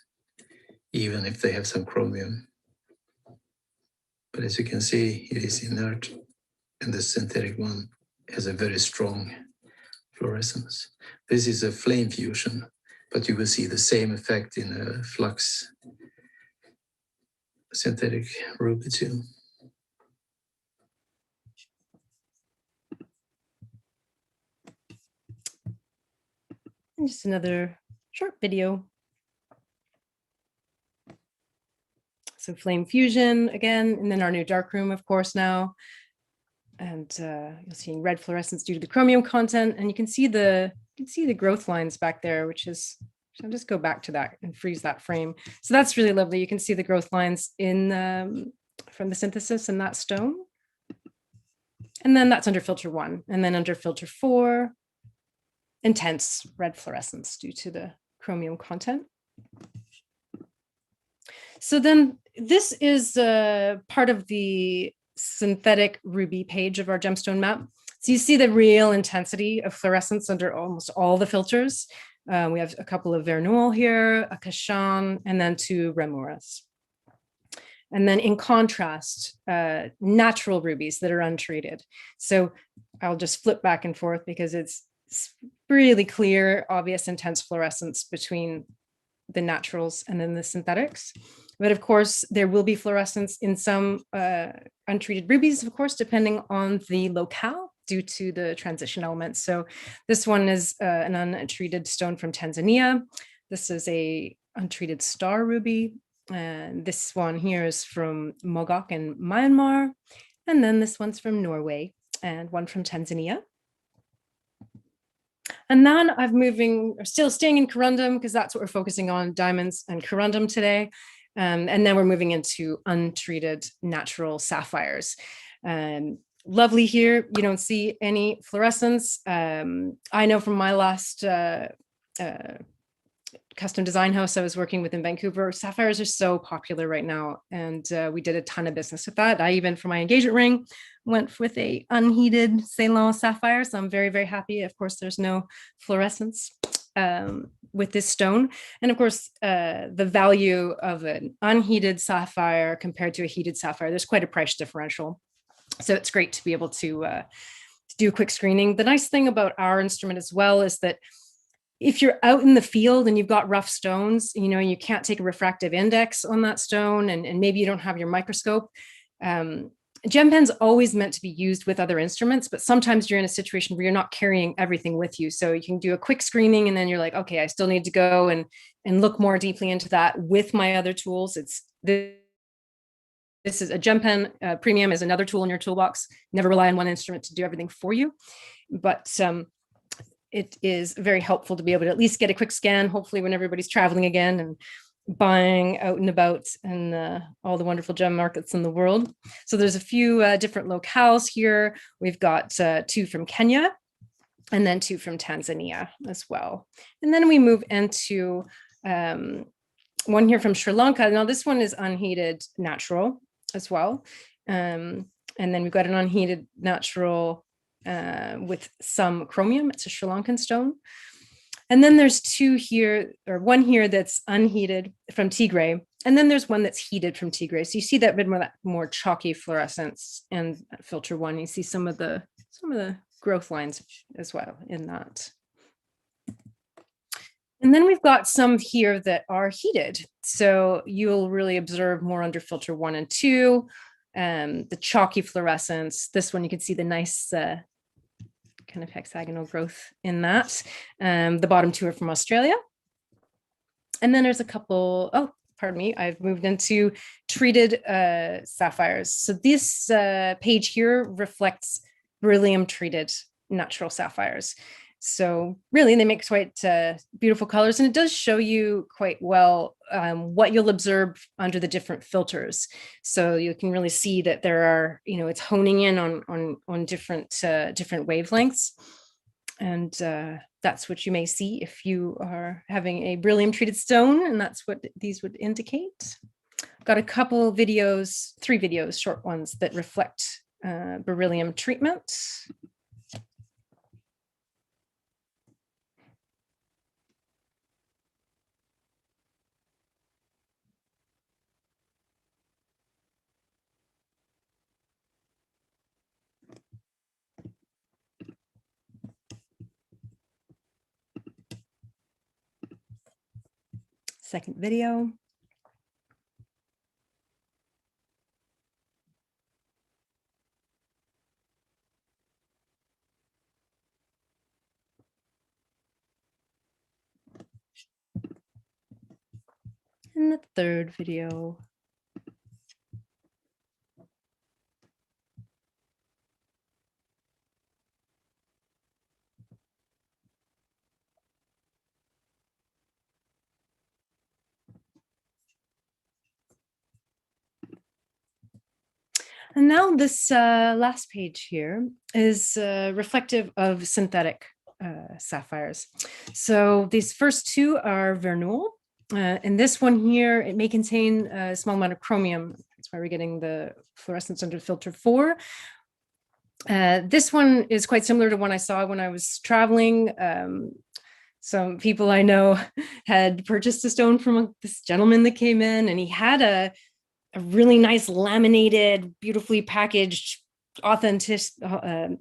even if they have some chromium. But as you can see, it is inert, and the synthetic one has a very strong fluorescence. This is a flame fusion, but you will see the same effect in a flux synthetic ruby too. And just another short video. So flame fusion again, and then our new Darkroom, of course, now. And you'll see red fluorescence due to the chromium content, and you can see the growth lines back there, which is So I'll just go back to that and freeze that frame. So that's really lovely. You can see the growth lines in from the synthesis in that stone. And then that's under filter 1. And then under filter 4, intense red fluorescence due to the chromium content. So then this is part of the synthetic ruby page of our gemstone map. So you see the real intensity of fluorescence under almost all the filters. We have a couple of Verneuil here, a Cachan, and then 2 Remoras. And then in contrast, natural rubies that are untreated. So I'll just flip back and forth because it's really clear, obvious, intense fluorescence between the naturals and then the synthetics. But of course, there will be fluorescence in some untreated rubies, of course, depending on the locale due to the transition elements. So this one is an untreated stone from Tanzania. This is a untreated star ruby. And this one here is from Mogok in Myanmar. And then this one's from Norway and one from Tanzania. And then still staying in corundum because that's what we're focusing on, diamonds and corundum today. And then we're moving into untreated natural sapphires. Lovely here, you don't see any fluorescence. I know from my last custom design house I was working with in Vancouver, sapphires are so popular right now. And we did a ton of business with that. I even, for my engagement ring, went with a unheated Ceylon sapphire. So I'm very, very happy. Of course, there's no fluorescence with this stone. And of course, the value of an unheated sapphire compared to a heated sapphire, there's quite a price differential. So it's great to be able to do a quick screening. The nice thing about our instrument as well is that if you're out in the field and you've got rough stones, you know, and you can't take a refractive index on that stone, and maybe you don't have your microscope, GemPen's always meant to be used with other instruments, but sometimes you're in a situation where you're not carrying everything with you. So you can do a quick screening and then you're like, okay, I still need to go and look more deeply into that with my other tools. This is a GemPen Premium is another tool in your toolbox. Never rely on one instrument to do everything for you. But it is very helpful to be able to at least get a quick scan, hopefully when everybody's traveling again and buying out and about in all the wonderful gem markets in the world. So there's a few different locales here. We've got 2 from Kenya and then 2 from Tanzania as well. And then we move into one here from Sri Lanka. Now this one is unheated natural as well. And then we've got an unheated natural with some chromium. It's a Sri Lankan stone. And then there's 2 here, or one here that's unheated from Tigray. And then there's one that's heated from Tigray. So you see that bit more chalky fluorescence and filter 1. You see some of the growth lines as well in that. And then we've got some here that are heated. So you'll really observe more under filter 1 and 2, the chalky fluorescence. This one, you can see the nice kind of hexagonal growth in that. The bottom 2 are from Australia. And then there's a couple, pardon me, I've moved into treated sapphires. So this page here reflects beryllium treated natural sapphires. So really they make quite beautiful colors, and it does show you quite well what you'll observe under the different filters. So you can really see that there are, you know, it's honing in on different wavelengths. And that's what you may see if you are having a beryllium treated stone, and that's what these would indicate. I've got a couple videos, 3 videos, short ones that reflect beryllium treatment. Second video. And the third video. And now this last page here is reflective of synthetic sapphires. So these first two are vernal. And this one here, it may contain a small amount of chromium. That's why we're getting the fluorescence under filter 4. This one is quite similar to one I saw when I was traveling. Some people I know had purchased a stone from this gentleman that came in, and he had a really nice laminated, beautifully packaged authenticity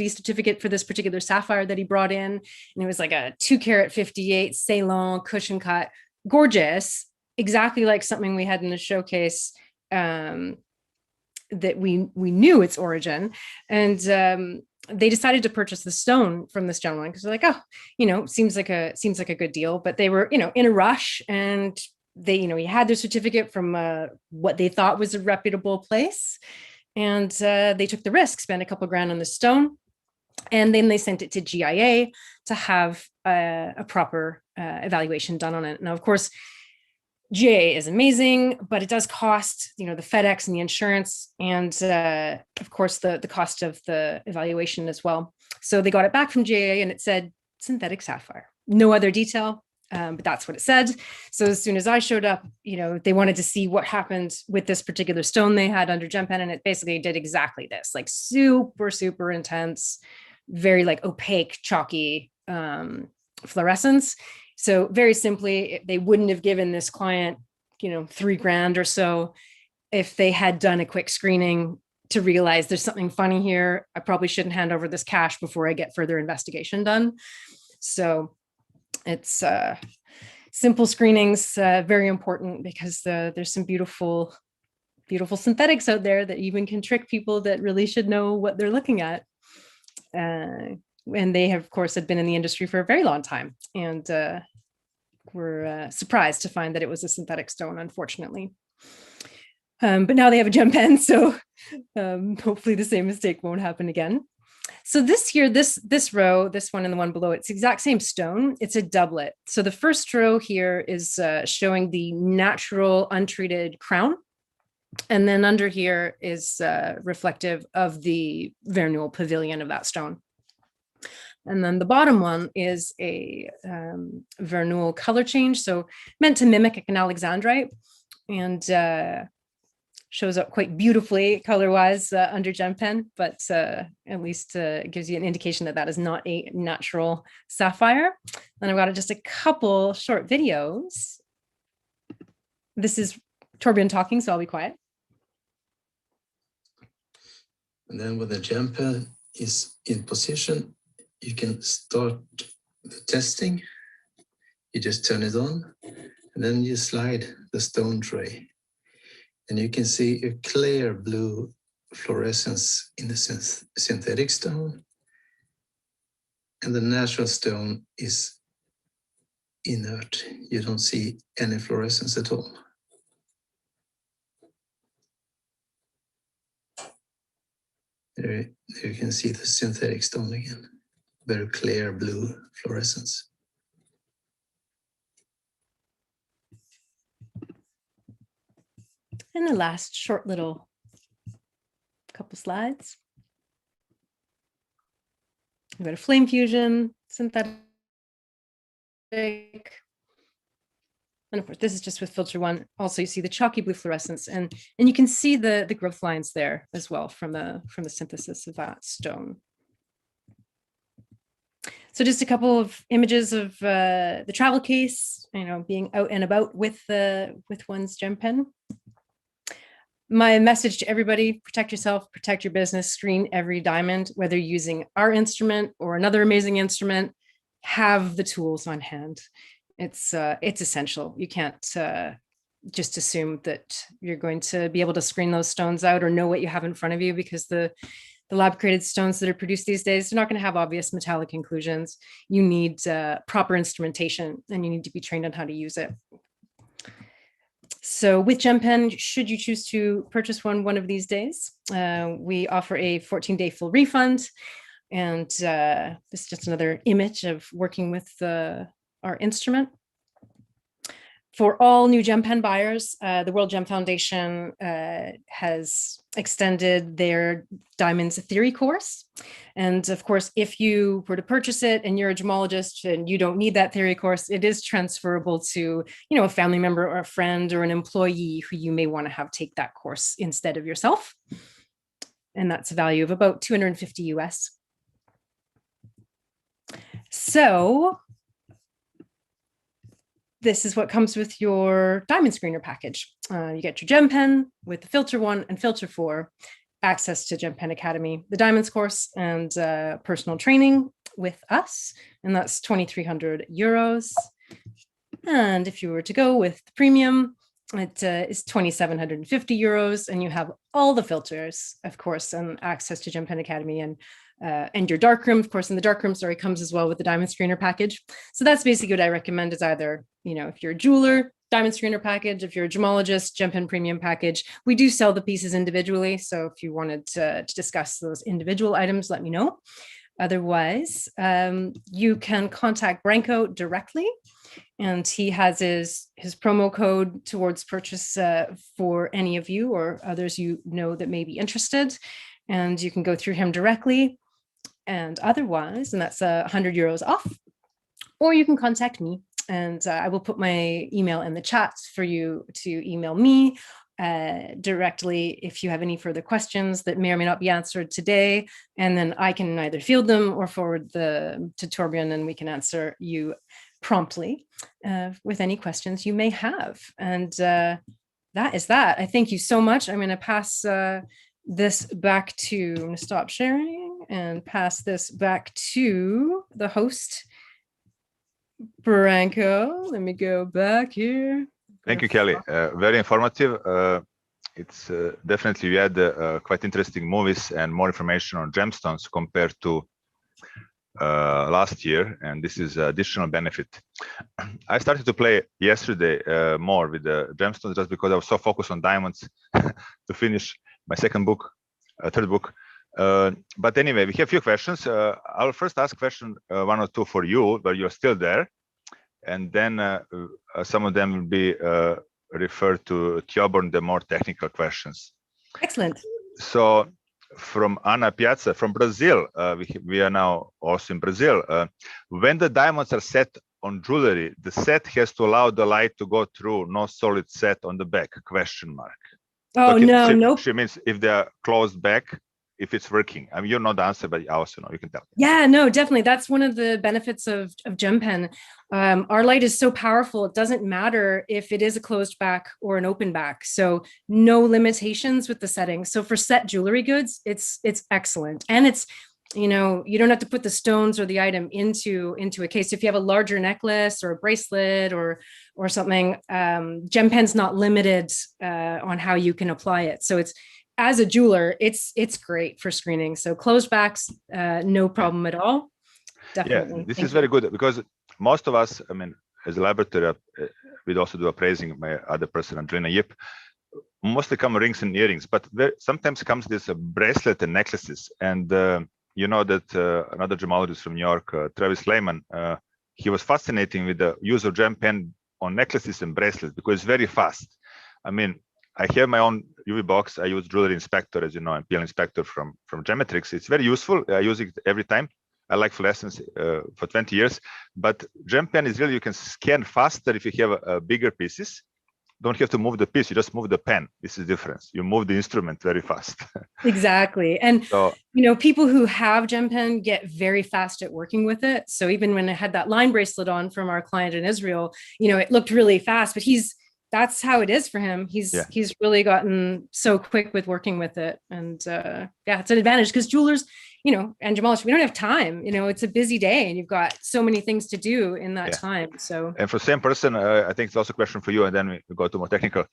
certificate for this particular sapphire that he brought in. And it was like a 2-carat 58 Ceylon cushion cut, gorgeous, exactly like something we had in the showcase that we knew its origin. And they decided to purchase the stone from this gentleman because they're like, oh, seems like a good deal. But they were, in a rush, and they, he had their certificate from what they thought was a reputable place. And they took the risk, spent a couple grand on the stone, and then they sent it to GIA to have a proper evaluation done on it. Now, of course, GIA is amazing, but it does cost, the FedEx and the insurance, and of course the cost of the evaluation as well. So they got it back from GIA, and it said synthetic sapphire, no other detail. But that's what it said. So as soon as I showed up, they wanted to see what happened with this particular stone they had under GemPen, and it basically did exactly this, like super, super intense, very like opaque, chalky fluorescence. So very simply, they wouldn't have given this client, $3 grand or so if they had done a quick screening to realize there's something funny here. I probably shouldn't hand over this cash before I get further investigation done. So it's simple screenings, very important, because there's some beautiful synthetics out there that even can trick people that really should know what they're looking at. And they have, of course, had been in the industry for a very long time, and were surprised to find that it was a synthetic stone, unfortunately. But now they have a GemPen, so hopefully the same mistake won't happen again. So this here, this row, this one and the one below, it's the exact same stone. It's a doublet. So the first row here is showing the natural untreated crown. And then under here is reflective of the vernal pavilion of that stone. And then the bottom one is a vernal color change, so meant to mimic an alexandrite, and shows up quite beautifully color-wise under GemPen, but at least gives you an indication that that is not a natural sapphire. Then I've got just a couple short videos. This is Torbjörn talking, so I'll be quiet. And then when the GemPen is in position, you can start the testing. You just turn it on, and then you slide the stone tray. And you can see a clear blue fluorescence in the synthetic stone. And the natural stone is inert. You don't see any fluorescence at all. There you can see the synthetic stone again. Very clear blue fluorescence. And the last short little couple slides. We've got a flame fusion, synthetic. And of course, this is just with filter 1. Also, you see the chalky blue fluorescence, and you can see the growth lines there as well from the synthesis of that stone. So just a couple of images of the travel case, being out and about with one's GemPen. My message to everybody: protect yourself, protect your business, screen every diamond, whether you're using our instrument or another amazing instrument. Have the tools on hand. It's essential. You can't just assume that you're going to be able to screen those stones out or know what you have in front of you, because the lab created stones that are produced these days, they're not going to have obvious metallic inclusions. You need proper instrumentation, and you need to be trained on how to use it. So with GemPen, should you choose to purchase one of these days, we offer a 14-day full refund. And this is just another image of working with our instrument. For all new GemPen buyers, the World Gem Foundation has extended their Diamonds Theory course. And of course, if you were to purchase it and you're a gemologist and you don't need that theory course, it is transferable to, a family member or a friend or an employee who you may want to have take that course instead of yourself. And that's a value of about 250 US. So this is what comes with your diamond screener package. You get your GemPen with the filter 1 and filter 4, access to GemPen Academy, the diamonds course, and personal training with us. And that's 2,300 euros. And if you were to go with the premium, it is 2,750 euros. And you have all the filters, of course, and access to GemPen Academy and your Darkroom, of course, and the Darkroom story comes as well with the diamond screener package. So that's basically what I recommend is either, if you're a jeweler, diamond screener package, if you're a gemologist, GemPen premium package. We do sell the pieces individually. So if you wanted to discuss those individual items, let me know. Otherwise, you can contact Branko directly, and he has his promo code towards purchase for any of you or others that may be interested. And you can go through him directly. And otherwise, and that's 100 euros off, or you can contact me, and I will put my email in the chat for you to email me directly if you have any further questions that may or may not be answered today. And then I can either field them or forward them to Torbjörn, and we can answer you promptly with any questions you may have. And that is that. I thank you so much. I'm going to pass this back to, I'm going to stop sharing and pass this back to the host, Branko. Let me go back here. Thank you, Kelly. Very informative. It's definitely, you had quite interesting movies and more information on gemstones compared to last year, and this is additional benefit. I started to play yesterday more with the gemstones just because I was so focused on diamonds to finish my third book. But anyway, we have a few questions. I'll first ask question 1 or 2 for you, but you're still there. And then some of them will be referred to Torbjörn, the more technical questions. Excellent. So from Ana Piazza, from Brazil, we are now also in Brazil. When the diamonds are set on jewelry, the set has to allow the light to go through, no solid set on the back, question mark. Oh, okay, no, nope. She means if they are closed back, if it's working. I mean, you know the answer, but I also know, you can tell. Yeah, no, definitely. That's one of the benefits of GemPen. Our light is so powerful. It doesn't matter if it is a closed back or an open back. So no limitations with the settings. So for set jewelry goods, it's excellent. And it's, you don't have to put the stones or the item into a case. If you have a larger necklace or a bracelet or something, GemPen's not limited on how you can apply it. So it's, as a jeweler, it's great for screening. So closed backs, no problem at all. Definitely. Yeah, this is very good because most of us, I mean, as a laboratory, we'd also do appraising. My other person, Andrina Yip, mostly come rings and earrings, but there sometimes comes this bracelet and necklaces. And you know that another gemologist from New York, Travis Lehman, he was fascinating with the use of GemPen on necklaces and bracelets because it's very fast. I mean, I have my own UV box. I use Jewelry Inspector, as you know, and PL Inspector from Geometrix. It's very useful. I use it every time. I like fluorescence for 20 years. But GemPen is really, you can scan faster if you have bigger pieces. Don't have to move the piece, you just move the pen. This is the difference. You move the instrument very fast. Exactly. And, so, people who have GemPen get very fast at working with it. So even when I had that line bracelet on from our client in Israel, it looked really fast, but that's how it is for him. He's really gotten so quick with working with it. And it's an advantage because jewelers, and gemologists, we don't have time. It's a busy day and you've got so many things to do in that time. So, and for the same person, I think it's also a question for you, and then we go to more technical.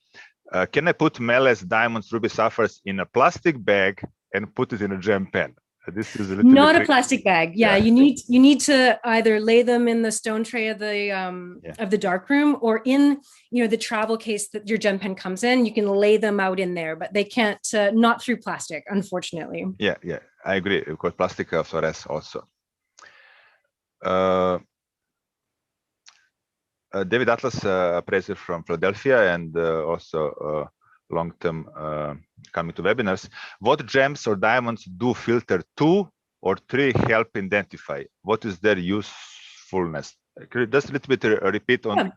Can I put Meles, diamonds, ruby, sapphires in a plastic bag and put it in a GemPen? This is not a plastic bag. Yeah, you need to either lay them in the stone tray of the darkroom or in the travel case that your GemPen comes in. You can lay them out in there, but they can't not through plastic, unfortunately. Yeah, I agree. Because plastic fluoresces also. David Atlas, appraiser from Philadelphia, and also long-term coming to webinars. What gems or diamonds do filter 2 or 3 help identify? What is their usefulness? Could you just a little bit repeat on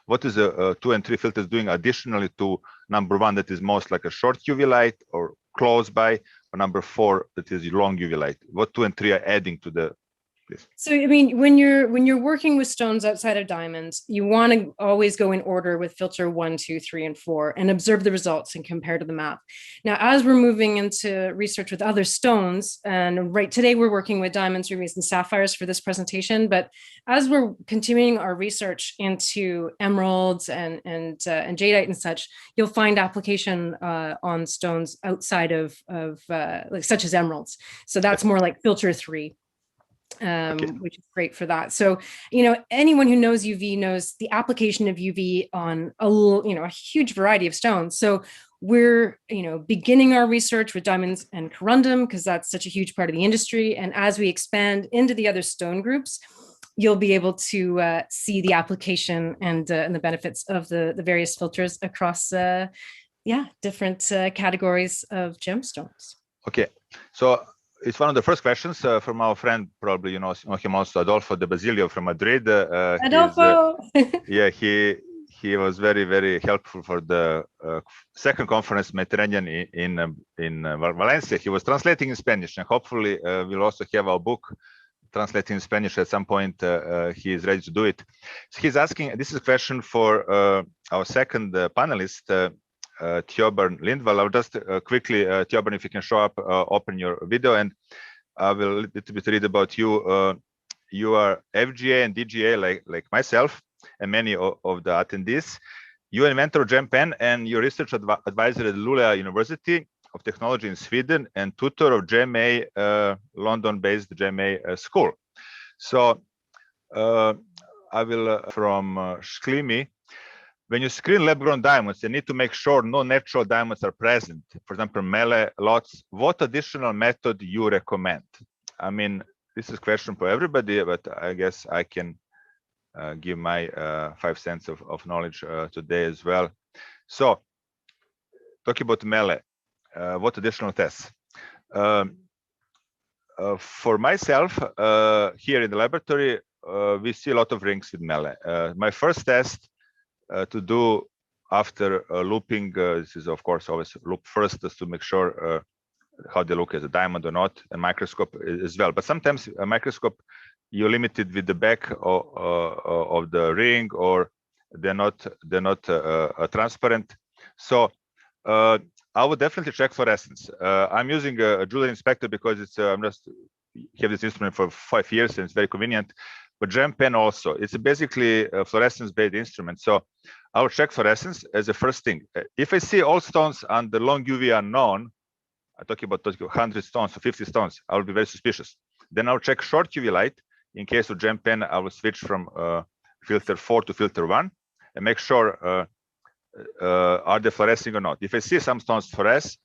what is the 2 and 3 filters doing additionally to number 1 that is most like a short UV light or close by, or number 4 that is long UV light? What 2 and 3 are adding to the? So, I mean, when you're working with stones outside of diamonds, you want to always go in order with filter 1, 2, 3, and 4 and observe the results and compare to the map. Now, as we're moving into research with other stones, and right today we're working with diamonds, rubies, and sapphires for this presentation, but as we're continuing our research into emeralds and jadeite and such, you'll find application on stones outside of like such as emeralds. So that's more like filter 3. Which is great for that. So, you know, anyone who knows UV knows the application of UV on a huge variety of stones. So we're, beginning our research with diamonds and corundum because that's such a huge part of the industry. And as we expand into the other stone groups, you'll be able to see the application and the benefits of the various filters across, different categories of gemstones. Okay, so it's one of the first questions from our friend, probably you know him also, Adolfo de Basilio from Madrid. Adolfo! He was very, very helpful for the second conference Mediterranean in Valencia. He was translating in Spanish, and hopefully we'll also have our book translated in Spanish at some point. He is ready to do it. So he's asking, this is a question for our second panelist, Thjobjørn Lindvall. I'll just quickly, Thjobjørn, if you can show up, open your video, and I will a little bit read about you. You are FGA and DGA like myself and many of the attendees. You are inventor of GemPen and you're research advisor at Luleå University of Technology in Sweden and tutor of GMA, London-based GMA school. So I will from Sklimi. When you screen lab-grown diamonds, you need to make sure no natural diamonds are present. For example, melee lots. What additional method you recommend? I mean, this is a question for everybody, but I guess I can give my 5 cents of knowledge today as well. So, talking about melee, what additional tests? For myself, here in the laboratory, we see a lot of rings with melee. My first test to do after looping, this is of course always loop first, just to make sure how they look as a diamond or not, a microscope as well. But sometimes a microscope, you're limited with the back of the ring, or they're not transparent. So I would definitely check fluorescence. I'm using a jewelry inspector because it's I'm just have this instrument for 5 years and it's very convenient. But GemPen also, it's basically a fluorescence-based instrument. So I'll check fluorescence as the first thing. If I see all stones under long UV unknown, I'm talking about 100 stones or 50 stones, I will be very suspicious. Then I'll check short UV light. In case of GemPen, I will switch from filter 4 to filter 1 and make sure are they fluorescing or not. If I see some stones fluoresce,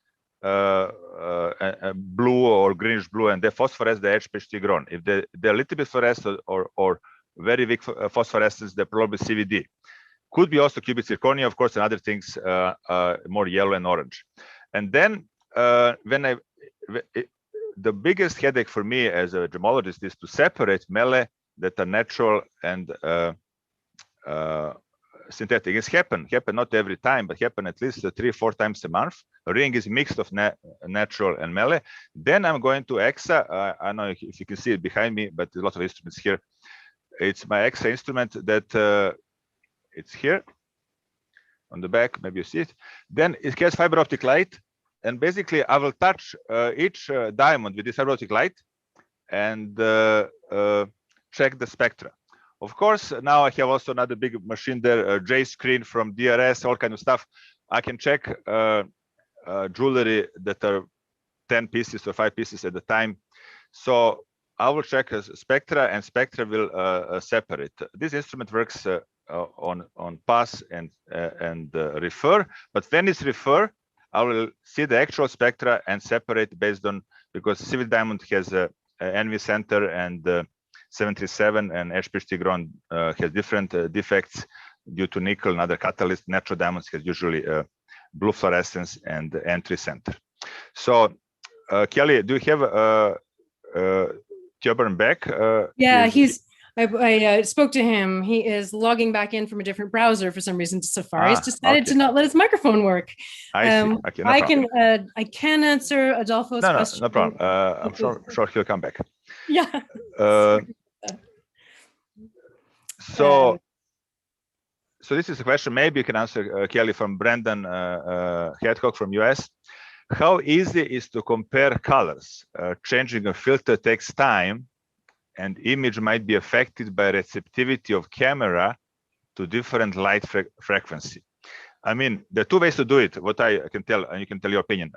blue or greenish blue, and they phosphoresce, the HPHT grown. If they're a little bit fluorescent or very weak phosphorescence, they're probably CVD. Could be also cubic zirconia, of course, and other things more yellow and orange. And then the biggest headache for me as a gemologist is to separate melee that are natural and synthetic. It's happen not every time, but happen at least 3 or 4 times a month. A ring is mixed of natural and melee. Then I'm going to EXA. I don't know if you can see it behind me, but there's a lot of instruments here. It's my EXA instrument that it's here on the back. Maybe you see it. Then it has fiber optic light, and basically I will touch each diamond with this fiber optic light and check the spectra. Of course, now I have also another big machine there, a J screen from DRS, all kind of stuff. I can check jewelry that are 10 pieces or 5 pieces at a time. So I will check spectra, and spectra will separate. This instrument works on pass and refer, but when it's refer, I will see the actual spectra and separate based on, because civil diamond has a NV center and 737 and HPHT ground has different defects due to nickel and other catalysts. Natural diamonds has usually blue fluorescence and entry center. So, Kelly, do you have Tjobern back? Yeah, I spoke to him. He is logging back in from a different browser for some reason. Sapphires decided to not let his microphone work. I see. Okay, no problem. I can answer Adolfo's question. No problem. I'm sure he'll come back. Yeah. So this is a question maybe you can answer, Kelly, from Brendan Hadcock from US. How easy is to compare colors? Changing a filter takes time, and image might be affected by receptivity of camera to different light frequency. I mean, there are two ways to do it. What I can tell, and you can tell your opinion.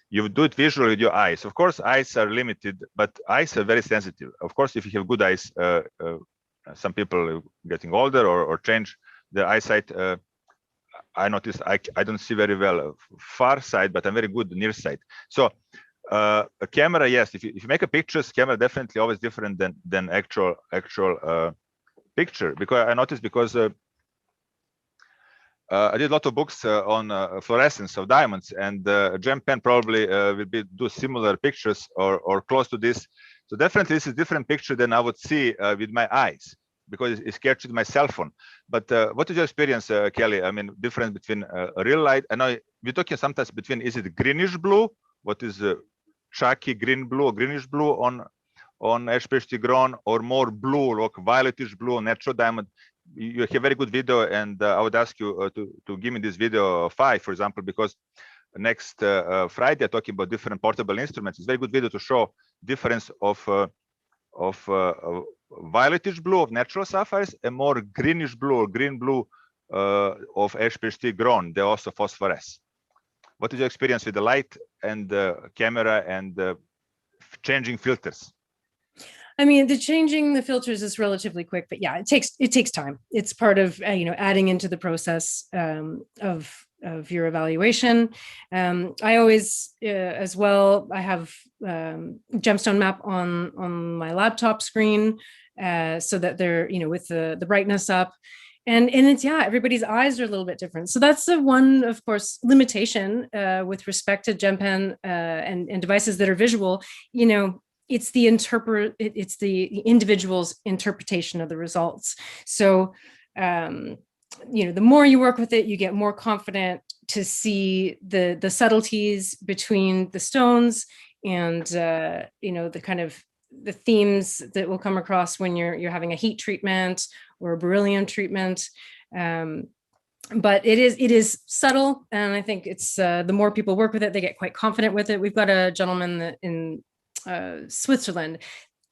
You do it visually with your eyes. Of course, eyes are limited, but eyes are very sensitive. Of course, if you have good eyes, some people getting older or change their eyesight. I notice I don't see very well far side, but I'm very good near sight. So a camera, yes, if you make a pictures, camera definitely always different than actual picture. Because I noticed I did a lot of books on fluorescence of diamonds, and GemPen probably will do similar pictures or close to this. So definitely this is different picture than I would see with my eyes, because it's captured my cell phone. But what is your experience, Kelly? I mean, difference between a real light. I know we're talking sometimes between, is it greenish blue? What is chalky green blue or greenish blue on HPHT ground, or more blue, like violetish blue on natural diamond? You have very good video, and I would ask you to give me this video 5, for example, because next Friday I'm talking about different portable instruments. It's very good video to show difference of violetish blue of natural sapphires and more greenish blue or green blue of HPHT grown. They also phosphoresce. What is your experience with the light and the camera and changing filters? I mean, changing the filters is relatively quick, but yeah, it takes time. It's part of adding into the process of your evaluation. I always, as well, I have Gemstone Map on my laptop screen, so that they're with the brightness up, and it's everybody's eyes are a little bit different. So that's the one, of course, limitation with respect to GemPen and devices that are visual. It's the individual's interpretation of the results. So, the more you work with it, you get more confident to see the subtleties between the stones and, the kind of the themes that will come across when you're having a heat treatment or a beryllium treatment. But it is subtle. And I think it's the more people work with it, they get quite confident with it. We've got a gentleman that in Switzerland,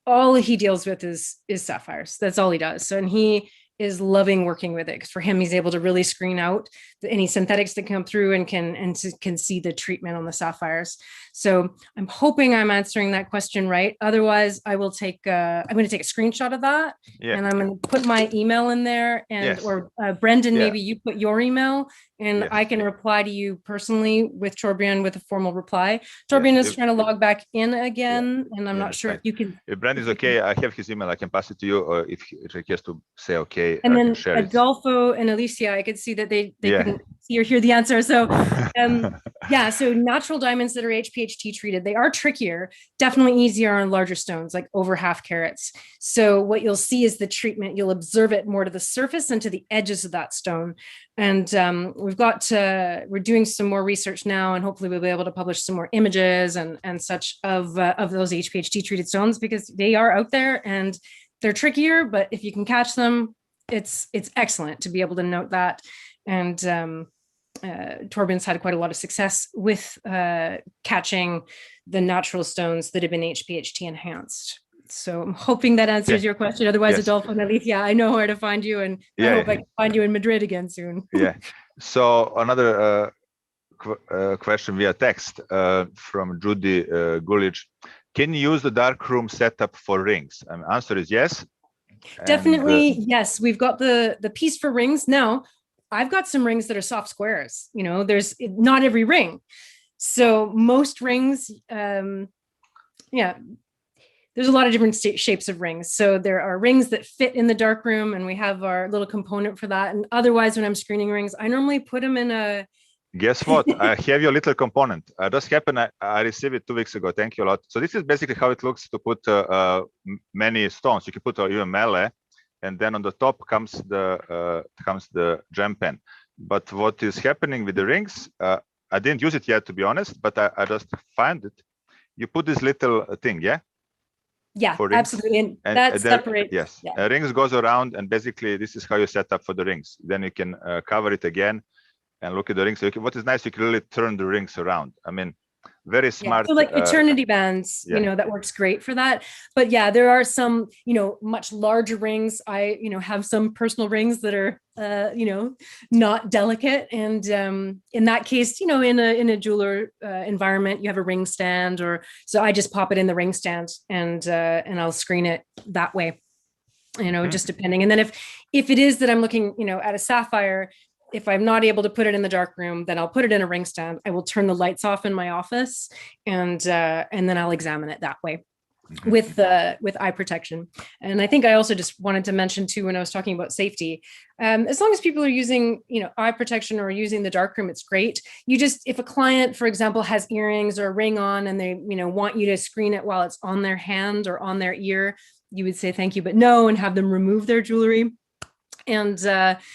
all he deals with is sapphires. That's all he does. So, and he is loving working with it, because for him, he's able to really screen out any synthetics that come through and can see the treatment on the sapphires. So I'm hoping I'm answering that question right. Otherwise, I will take I'm going to take a screenshot of that, and I'm going to put my email in there, and or Brendan, maybe you put your email, and I can reply to you personally with Torbjörn with a formal reply. Torbjörn is trying to log back in again, and I'm not sure if you can. If Brendan is okay, I have his email. I can pass it to you if he has to say okay. And then Adolfo and Alicia, I could see that they couldn't see or hear the answer. So so natural diamonds that are HPHT treated, they are trickier, definitely easier on larger stones, like over 0.5 carats. So what you'll see is the treatment, you'll observe it more to the surface and to the edges of that stone. And we're doing some more research now, and hopefully we'll be able to publish some more images and such of those HPHT treated stones, because they are out there and they're trickier, but if you can catch them, it's excellent to be able to note that. And Torbjörn's had quite a lot of success with catching the natural stones that have been HPHT enhanced. So I'm hoping that answers your question. Otherwise, Adolfo and Alicia, I know where to find you, and I hope I can find you in Madrid again soon. So another question via text from Judy Gulich. Can you use the darkroom setup for rings? Answer is yes. Definitely, yes. We've got the piece for rings. Now, I've got some rings that are soft squares. There's not every ring. So most rings, there's a lot of different shapes of rings. So there are rings that fit in the darkroom, and we have our little component for that. And otherwise, when I'm screening rings, I normally put them in a. Guess what? I have your little component. Just happened. I received it 2 weeks ago. Thank you a lot. So this is basically how it looks to put many stones. You can put even melee, and then on the top comes the GemPen. But what is happening with the rings? I didn't use it yet, to be honest. But I just find it. You put this little thing, yeah. Yeah, absolutely. And that separates. Yes, rings goes around, and basically this is how you set up for the rings. Then you can cover it again and look at the rings. So what is nice, you can really turn the rings around. I mean, very smart. So like eternity bands, you know, that works great for that. But yeah, there are some, you know, much larger rings. I, you know, have some personal rings that are, you know, not delicate. And in that case, you know, in a jeweler environment, you have a ring stand, or so I just pop it in the ring stand and I'll screen it that way, you know, just depending. And then if it is that I'm looking, you know, at a sapphire, if I'm not able to put it in the dark room, then I'll put it in a ring stand. I will turn the lights off in my office, and then I'll examine it that way with eye protection. And I think I also just wanted to mention too, when I was talking about safety, as long as people are using, you know, eye protection or using the darkroom, it's great. You just, if a client, for example, has earrings or a ring on and they, you know, want you to screen it while it's on their hand or on their ear, you would say thank you, but no, and have them remove their jewelry and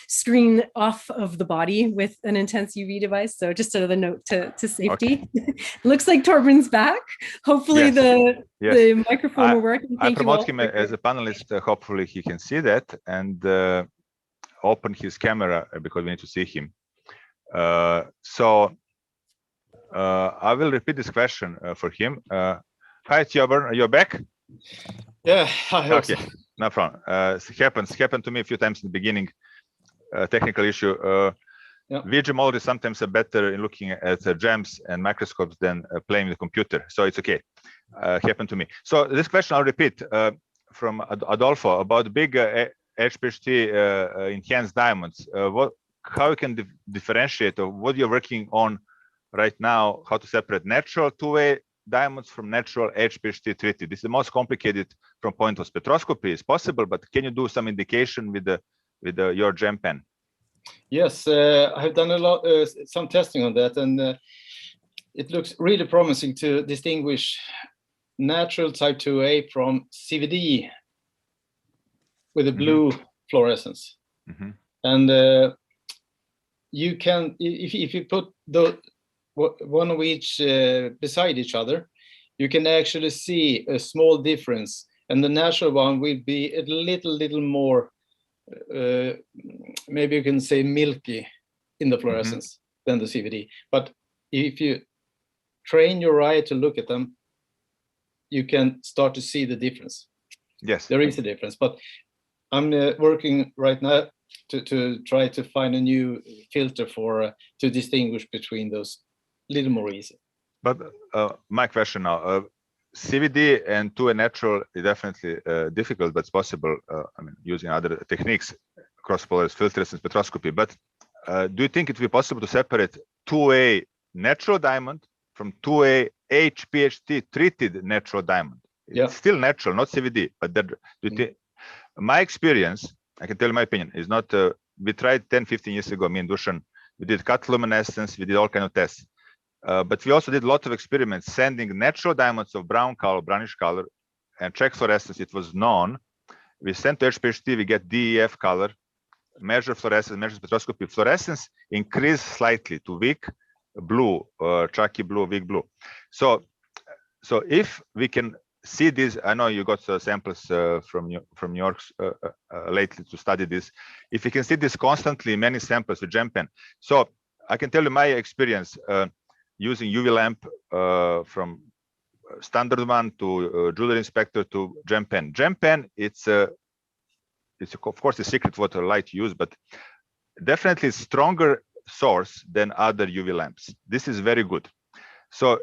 screen off of the body with an intense UV device. So just another note to safety. Okay. Looks like Torben's back. Hopefully the microphone will work. I promote him as a panelist. Hopefully he can see that and open his camera because we need to see him. So I will repeat this question for him. Hi, Tjobern, you're back? Yeah, I hope so. No problem. It happened to me a few times in the beginning. Technical issue. Visual is sometimes better in looking at gems and microscopes than playing with the computer. So it's okay. Happened to me. So this question I'll repeat from Adolfo about big HPHT enhanced diamonds. How you can differentiate, or what you're working on right now? How to separate natural two-way diamonds from natural HPHT treated. This is the most complicated from point of spectroscopy. It's possible, but can you do some indication with your GemPen? Yes, I have done a lot, some testing on that, and it looks really promising to distinguish natural type 2A from CVD with a blue fluorescence. And you can, if you put one of each beside each other, you can actually see a small difference, and the natural one will be a little more, maybe you can say milky in the fluorescence than the CVD. But if you train your eye to look at them, you can start to see the difference. Yes, there is a difference, but I'm working right now to try to find a new filter for to distinguish between those. Little more easy. But my question now, CVD and 2A natural is definitely difficult, but it's possible. I mean, using other techniques, cross-polarized filters and spectroscopy. But do you think it will be possible to separate 2A natural diamond from 2A HPHT treated natural diamond? It's still natural, not CVD. But that, my experience, I can tell you my opinion, is not. We tried 10-15 years ago, me and Dusan, we did cut luminescence, we did all kind of tests. But we also did a lot of experiments sending natural diamonds of brown color, brownish color, and check fluorescence. It was known. We sent to HPHT, we get DEF color, measure fluorescence, measure spectroscopy. Fluorescence increased slightly to weak blue, chalky blue, weak blue. So if we can see this, I know you got samples from New York lately to study this. If you can see this constantly, many samples with GemPen. So I can tell you my experience. Using UV lamp from standard one to jewelry inspector to GemPen. GemPen, it's of course a secret what light you use, but definitely stronger source than other UV lamps. This is very good. So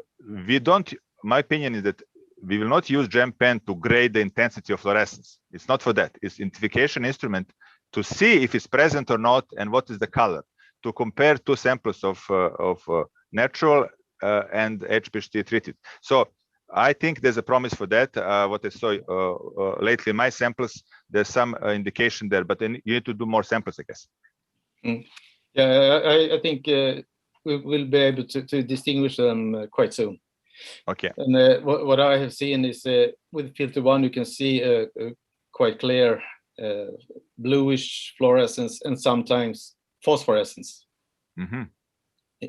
we don't. My opinion is that we will not use GemPen to grade the intensity of fluorescence. It's not for that. It's identification instrument to see if it's present or not and what is the color. To compare two samples of natural and HPHT treated. So I think there's a promise for that. What I saw lately in my samples, there's some indication there, but then you need to do more samples, I guess. Yeah, I think we will be able to distinguish them quite soon. Okay. And what I have seen is with filter 1, you can see a quite clear bluish fluorescence and sometimes phosphorescence. Mm-hmm.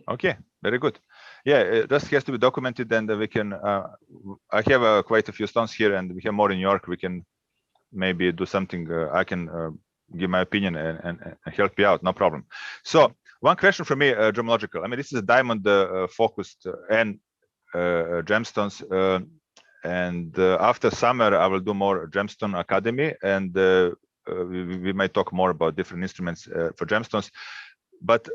Okay, very good. Yeah, it just has to be documented, and we can. I have quite a few stones here, and we have more in New York. We can maybe do something. I can give my opinion and help you out. No problem. So one question for me, gemological. I mean, this is a diamond focused and gemstones. And after summer, I will do more Gemstone Academy, and we might talk more about different instruments for gemstones. But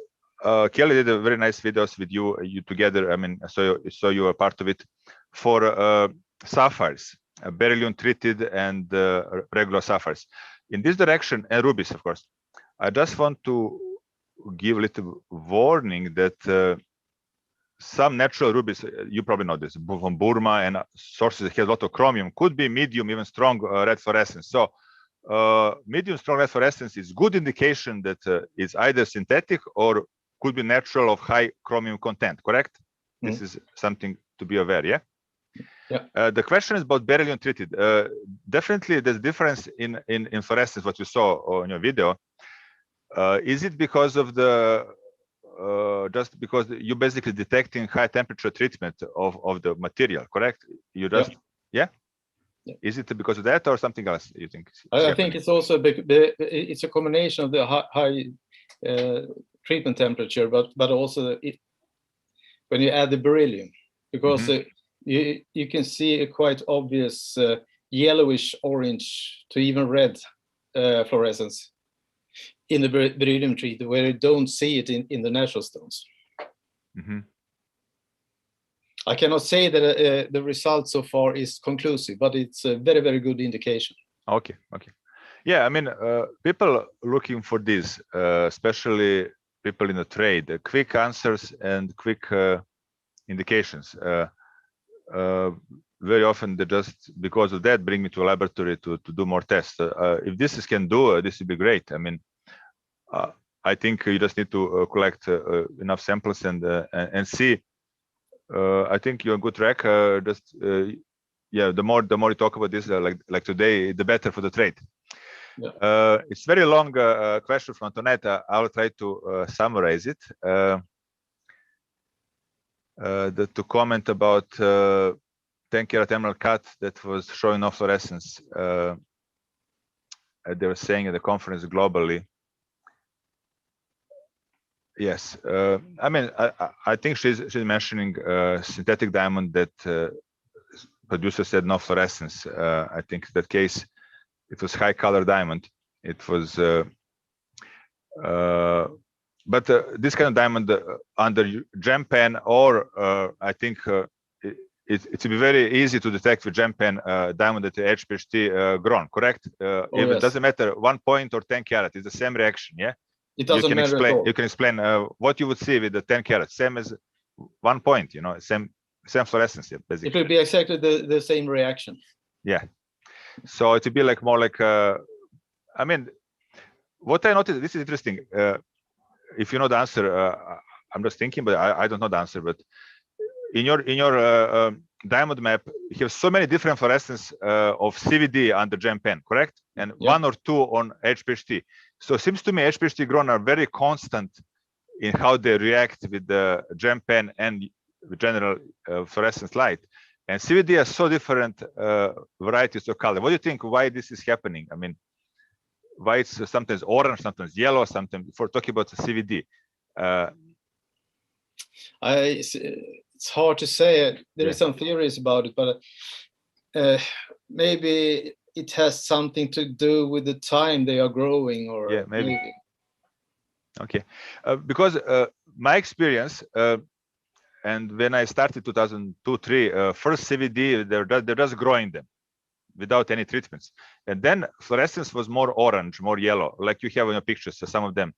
Kelly did a very nice videos with you together. I mean, so you are part of it for sapphires, beryllium treated and regular sapphires. In this direction, and rubies, of course. I just want to give a little warning that some natural rubies, you probably know this, from Burma and sources that have a lot of chromium, could be medium, even strong red fluorescence. So medium strong red fluorescence is good indication that it's either synthetic or could be natural of high chromium content, correct? This is something to be aware, yeah? Yeah. The question is about beryllium treated. Definitely there's difference in fluorescence, what you saw on your video. Is it because of the, just because you're basically detecting high temperature treatment of the material, correct? You just, yeah? Is it because of that or something else you think? I think it's also it's a combination of the high treatment temperature, but also when you add the beryllium, because you can see a quite obvious yellowish orange to even red fluorescence in the beryllium treated, where you don't see it in the natural stones. I cannot say that the result so far is conclusive, but it's a very, very good indication. Okay. Yeah, I mean, people looking for this, especially people in the trade, quick answers and quick indications. Very often they just, because of that, bring me to a laboratory to do more tests. If this can do, this would be great. I mean, I think you just need to collect enough samples and see. I think you're on good track. Yeah, the more you talk about this, like today, the better for the trade. Yeah. It's very long question from Antoinette. I'll try to summarize it. To comment about 10-karat emerald cut that was showing off fluorescence. They were saying at the conference globally. Yes, I mean, I think she's mentioning synthetic diamond that producers said no fluorescence. I think in that case, it was high color diamond. It was, but this kind of diamond under GemPen, or I think it would be very easy to detect with GemPen diamond at the HPHT grown, correct? It doesn't matter 1 point or 10 karat, it's the same reaction, yeah? It doesn't matter at all. You can explain what you would see with the 10 karat, same as 1 point, you know, same fluorescence, basically. It will be exactly the same reaction. Yeah. So it would be like more like, I mean, what I noticed, this is interesting. If you know the answer, I'm just thinking, but I don't know the answer. But in your diamond map, you have so many different fluorescence of CVD under GemPen, correct? And 1 or 2 on HPHT. So it seems to me HPHT grown are very constant in how they react with the GemPen and general fluorescence light. And CVD are so different varieties of color. What do you think? Why this is happening? I mean, why it's sometimes orange, sometimes yellow, sometimes. Before talking about the CVD, it's hard to say. There is some theories about it, but maybe it has something to do with the time they are growing, or maybe. Okay, because my experience. And when I started 2002-3, first CVD, they're just growing them without any treatments. And then fluorescence was more orange, more yellow, like you have in your pictures, so some of them.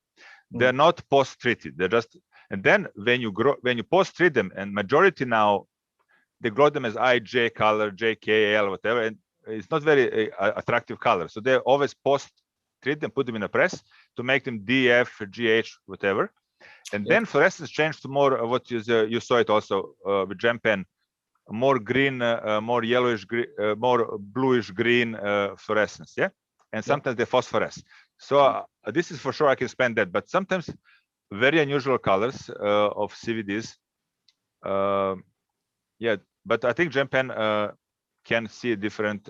They're not post-treated. They're just, and then when you post-treat them, and majority now, they grow them as IJ color, JKL, whatever, and it's not very attractive color. So they always treat them, put them in a press to make them DF, GH, whatever. And then fluorescence changed to more what is you saw it also with GemPen, more green, more yellowish, more bluish green fluorescence, yeah. And sometimes they phosphoresce. So this is for sure I can explain that. But sometimes very unusual colors of CVDs. Yeah, but I think GemPen can see different.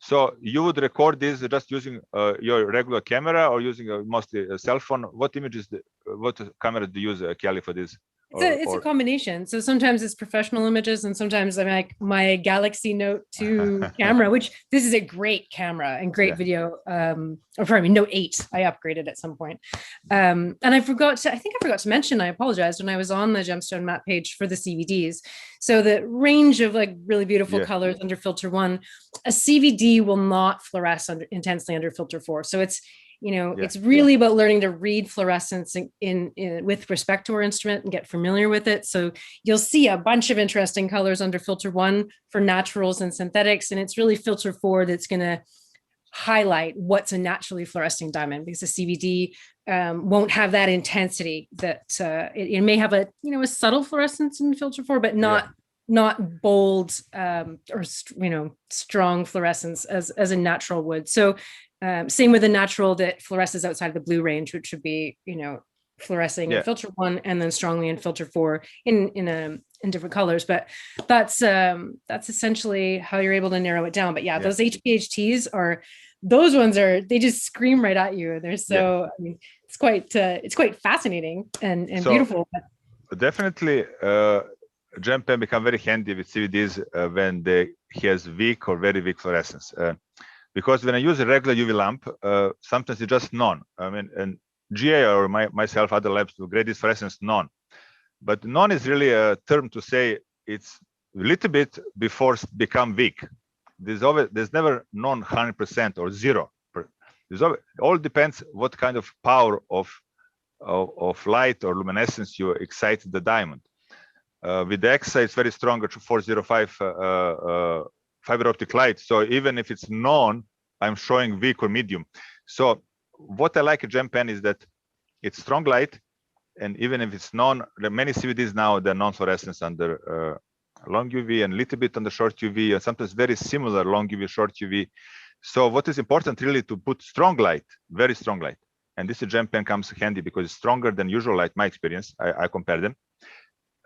So you would record this just using your regular camera or using mostly a cell phone. What images, what camera do you use, Kelly, for this? It's a combination. So sometimes it's professional images, and sometimes I'm like my Galaxy Note 2 camera, which this is a great camera and great video. Or pardon me, Note 8. I upgraded at some point. And I think I forgot to mention, I apologize, when I was on the Gemstone Map page for the CVDs. So the range of like really beautiful colors under filter 1, a CVD will not fluoresce intensely under filter 4. So it's, it's really about learning to read fluorescence in with respect to our instrument and get familiar with it. So you'll see a bunch of interesting colors under filter 1 for naturals and synthetics. And it's really filter 4 that's going to highlight what's a naturally fluorescing diamond, because the CVD won't have that intensity that it may have a subtle fluorescence in filter 4, but not bold or strong fluorescence as a natural would. So same with a natural that fluoresces outside of the blue range, which would be fluorescing in filter 1 and then strongly in filter 4 in different colors. But that's essentially how you're able to narrow it down. But those HPHTs they just scream right at you. They're so I mean, it's quite fascinating and beautiful. Definitely GemPen become very handy with CVDs when he has weak or very weak fluorescence. Because when I use a regular UV lamp, sometimes it's just none. I mean, and GA or myself, other labs do grade this fluorescence none. But none is really a term to say it's a little bit before become weak. There's never non 100% or 0. It all depends what kind of power of light or luminescence you excite the diamond. With the X-ray, it's very strong at 405 fiber optic light. So even if it's non, I'm showing weak or medium. So what I like at GemPen is that it's strong light, and even if it's non, there are many CVDs now, they're non-fluorescence under long UV and a little bit under short UV, and sometimes very similar long UV, short UV. So what is important really to put strong light, very strong light. And this GemPen comes handy because it's stronger than usual light, my experience. I compare them.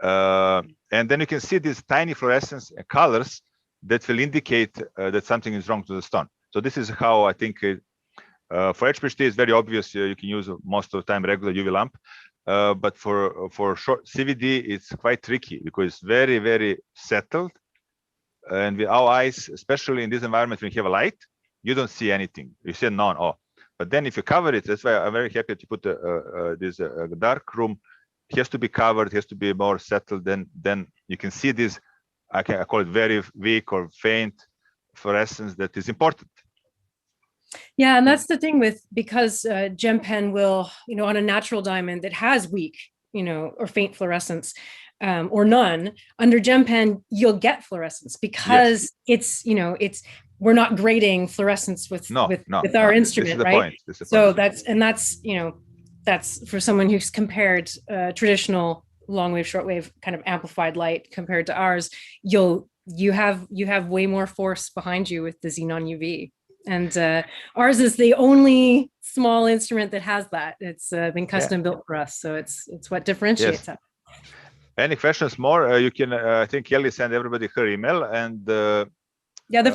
And then you can see these tiny fluorescence colors that will indicate that something is wrong to the stone. So this is how I think for HPHT it's very obvious. You can use most of the time regular UV lamp, but for short CVD it's quite tricky because it's very, very settled, and with our eyes, especially in this environment when you have a light, you don't see anything. You see none. But then if you cover it, that's why I'm very happy to put this dark room. It has to be covered, it has to be more settled. Then you can see this. I call it very weak or faint fluorescence that is important. Yeah, and that's the thing because GemPen will, on a natural diamond that has weak, or faint fluorescence, or none, under GemPen you'll get fluorescence because we're not grading fluorescence with our instrument, right? So that's for someone who's compared traditional long-wave, shortwave kind of amplified light compared to ours. You have way more force behind you with the xenon UV, and ours is the only small instrument that has that. It's been custom built for us, so it's what differentiates us. Any questions more? You can I think Kelly sent everybody her email, and the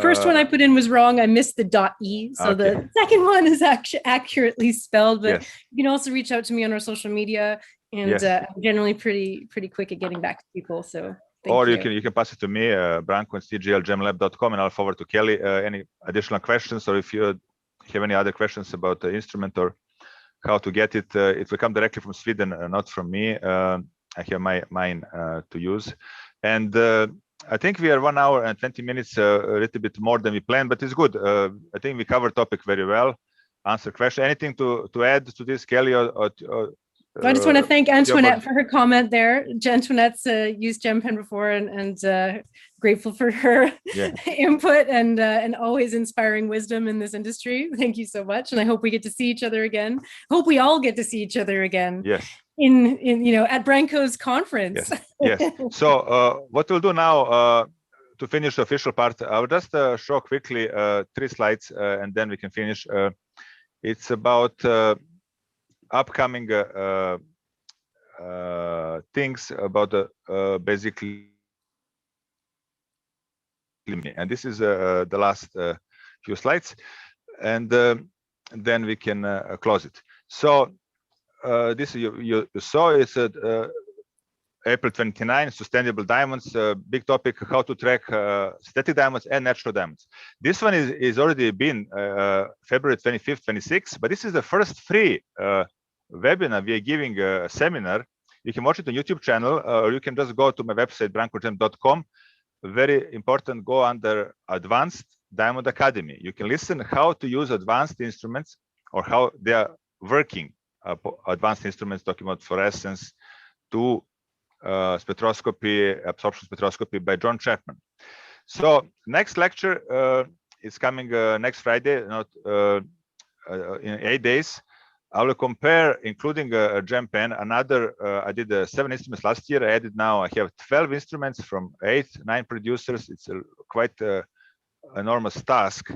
first one I put in was wrong. I missed the .e, so the second one is actually accurately spelled. But you can also reach out to me on our social media, and I'm generally pretty quick at getting back to people. So you can pass it to me, branko@cglgemlab.com, and I'll forward to Kelly any additional questions, or if you have any other questions about the instrument or how to get it. It will come directly from Sweden, not from me. I have mine to use, and I think we are 1 hour and 20 minutes, a little bit more than we planned, but it's good. I think we covered topic very well, answer question. Anything to add to this, Kelly, or I just want to thank Antoinette for her comment there. Antoinette's used GemPen before, and grateful for her input and always inspiring wisdom in this industry. Thank you so much, and I hope we get to see each other again. Hope we all get to see each other again. Yes. In at Branko's conference. Yes. So what we'll do now to finish the official part, I'll just show quickly 3 slides, and then we can finish. It's about upcoming things about basically, and this is the last few slides, and then we can close it. So this you saw, it's April 29, sustainable diamonds, big topic, how to track synthetic diamonds and natural diamonds. This one is already been February 25th, 26th, but this is the first free webinar. We are giving a seminar. You can watch it on YouTube channel, or you can just go to my website, brankogem.com. Very important, go under Advanced Diamond Academy. You can listen how to use advanced instruments or how they are working. Advanced instruments, talking about fluorescence to spectroscopy, absorption spectroscopy by John Chapman. So next lecture is coming next Friday, not in 8 days. I will compare, including GemPen, another, I did 7 instruments last year. I added now, I have 12 instruments from 8-9 producers. It's a quite enormous task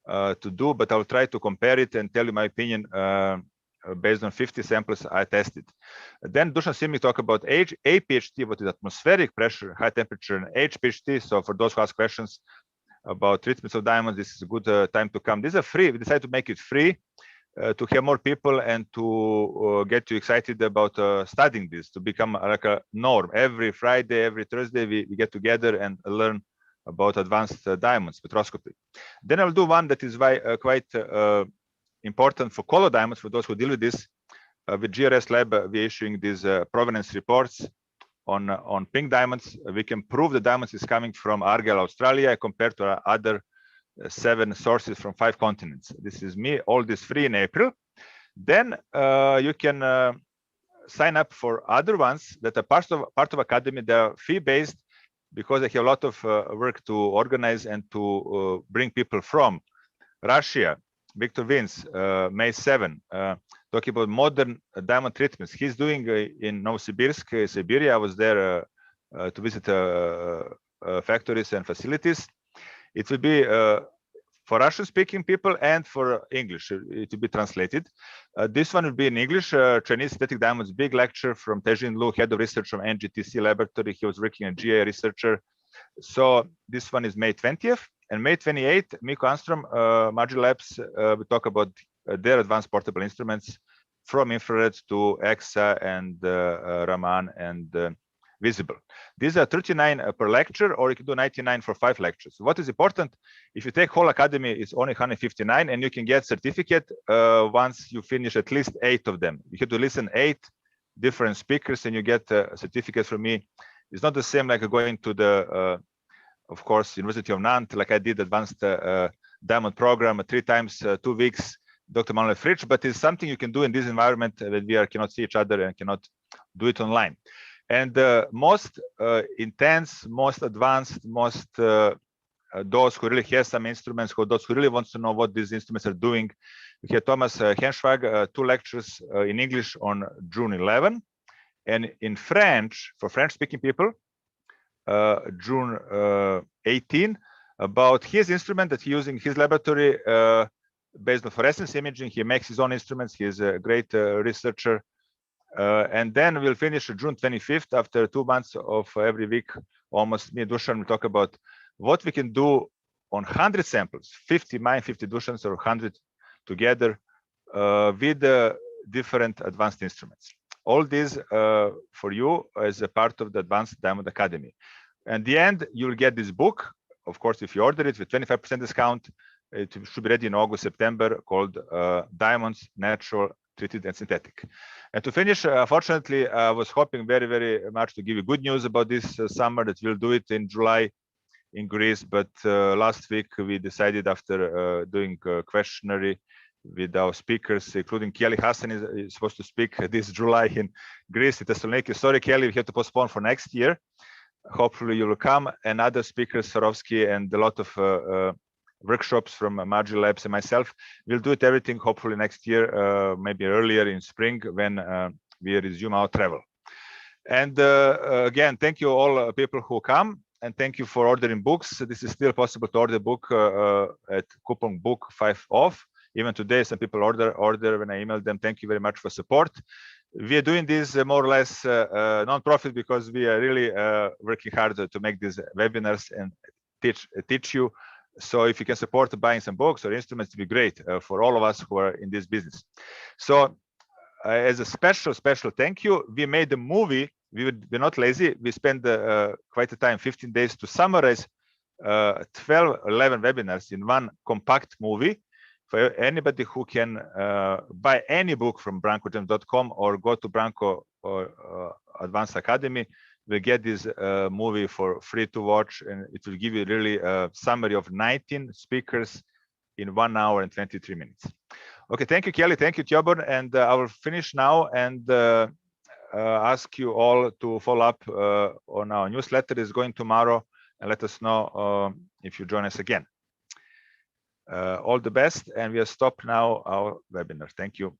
to do, but I'll try to compare it and tell you my opinion based on 50 samples I tested. Then Dusan Simic talk about APHT, what is atmospheric pressure, high temperature, and HPHT. So for those who ask questions about treatments of diamonds, this is a good time to come. These are free. We decided to make it free to have more people and to get you excited about studying this, to become like a norm. Every Friday, every Thursday, we get together and learn about advanced diamond spectroscopy. Then I'll do one that is quite important for color diamonds, for those who deal with this. With GRS Lab, we're issuing these provenance reports on pink diamonds. We can prove the diamonds is coming from Argyle, Australia, compared to other 7 sources from 5 continents. This is me, all this free in April. Then you can sign up for other ones that are part of Academy. They are fee-based because I have a lot of work to organize and to bring people from Russia. Victor Vince, May 7, talking about modern diamond treatments. He's doing in Novosibirsk, Siberia. I was there to visit factories and facilities. It will be for Russian-speaking people and for English. It will be translated. This one will be in English. Chinese synthetic diamonds, big lecture from Tejin Lu, head of research from NGTC laboratory. He was working as GA researcher. So this one is May 20th. And May 28th, Mikko Armstrong, Marjorie Labs, we talk about their advanced portable instruments from infrared to EXA and Raman and Visible. These are 39 per lecture, or you can do 99 for 5 lectures. What is important, if you take whole academy, it's only 159, and you can get certificate once you finish at least 8 of them. You have to listen 8 different speakers and you get a certificate from me. It's not the same like going to the of course, University of Nantes, like I did advanced diamond program 3 times 2 weeks, Dr. Manuel Fritsch, but it's something you can do in this environment that we cannot see each other and cannot do it online. And most intense, most advanced, most those who really have some instruments, those who really want to know what these instruments are doing. We have Thomas Henschwag, 2 lectures in English on June 11, and in French, for French-speaking people, June 18, about his instrument that he uses in his laboratory based on fluorescence imaging. He makes his own instruments. He is a great researcher. And then we'll finish June 25th, after 2 months of every week, almost me and Dusan will talk about what we can do on 100 samples, 50 mine, 50 Dushans, or 100 together with different advanced instruments. All these for you as a part of the Advanced Diamond Academy. And the end, you'll get this book. Of course, if you order it with 25% discount, it should be ready in August, September, called Diamonds, Natural, Treated, and Synthetic. And to finish, unfortunately, I was hoping very, very much to give you good news about this summer, that we'll do it in July in Greece. But last week, we decided, after doing a questionnaire with our speakers, including Kelly Hassan is supposed to speak this July in Greece, in Thessaloniki. Sorry, Kelly, we have to postpone for next year. Hopefully you will come, and other speakers, Swarovski, and a lot of workshops from Margie Labs and myself. We'll do it everything hopefully next year, maybe earlier in spring when we resume our travel. And again, thank you all people who come, and thank you for ordering books. This is still possible to order book at coupon book 5 off. Even today, some people order when I email them. Thank you very much for support. We are doing this more or less non-profit because we are really working hard to make these webinars and teach you. So if you can support buying some books or instruments, to be great for all of us who are in this business. So as a special thank you, we made a movie. We're not lazy. We spent quite a time, 15 days, to summarize 11 webinars in one compact movie. For anybody who can buy any book from brankogems.com or go to Branko or Advanced Academy, will get this movie for free to watch, and it will give you really a summary of 19 speakers in 1 hour and 23 minutes. Okay, thank you, Kelly. Thank you, Tjobor. And I will finish now and ask you all to follow up on our newsletter. It's going tomorrow, and let us know if you join us again. All the best, and we have stopped now our webinar. Thank you.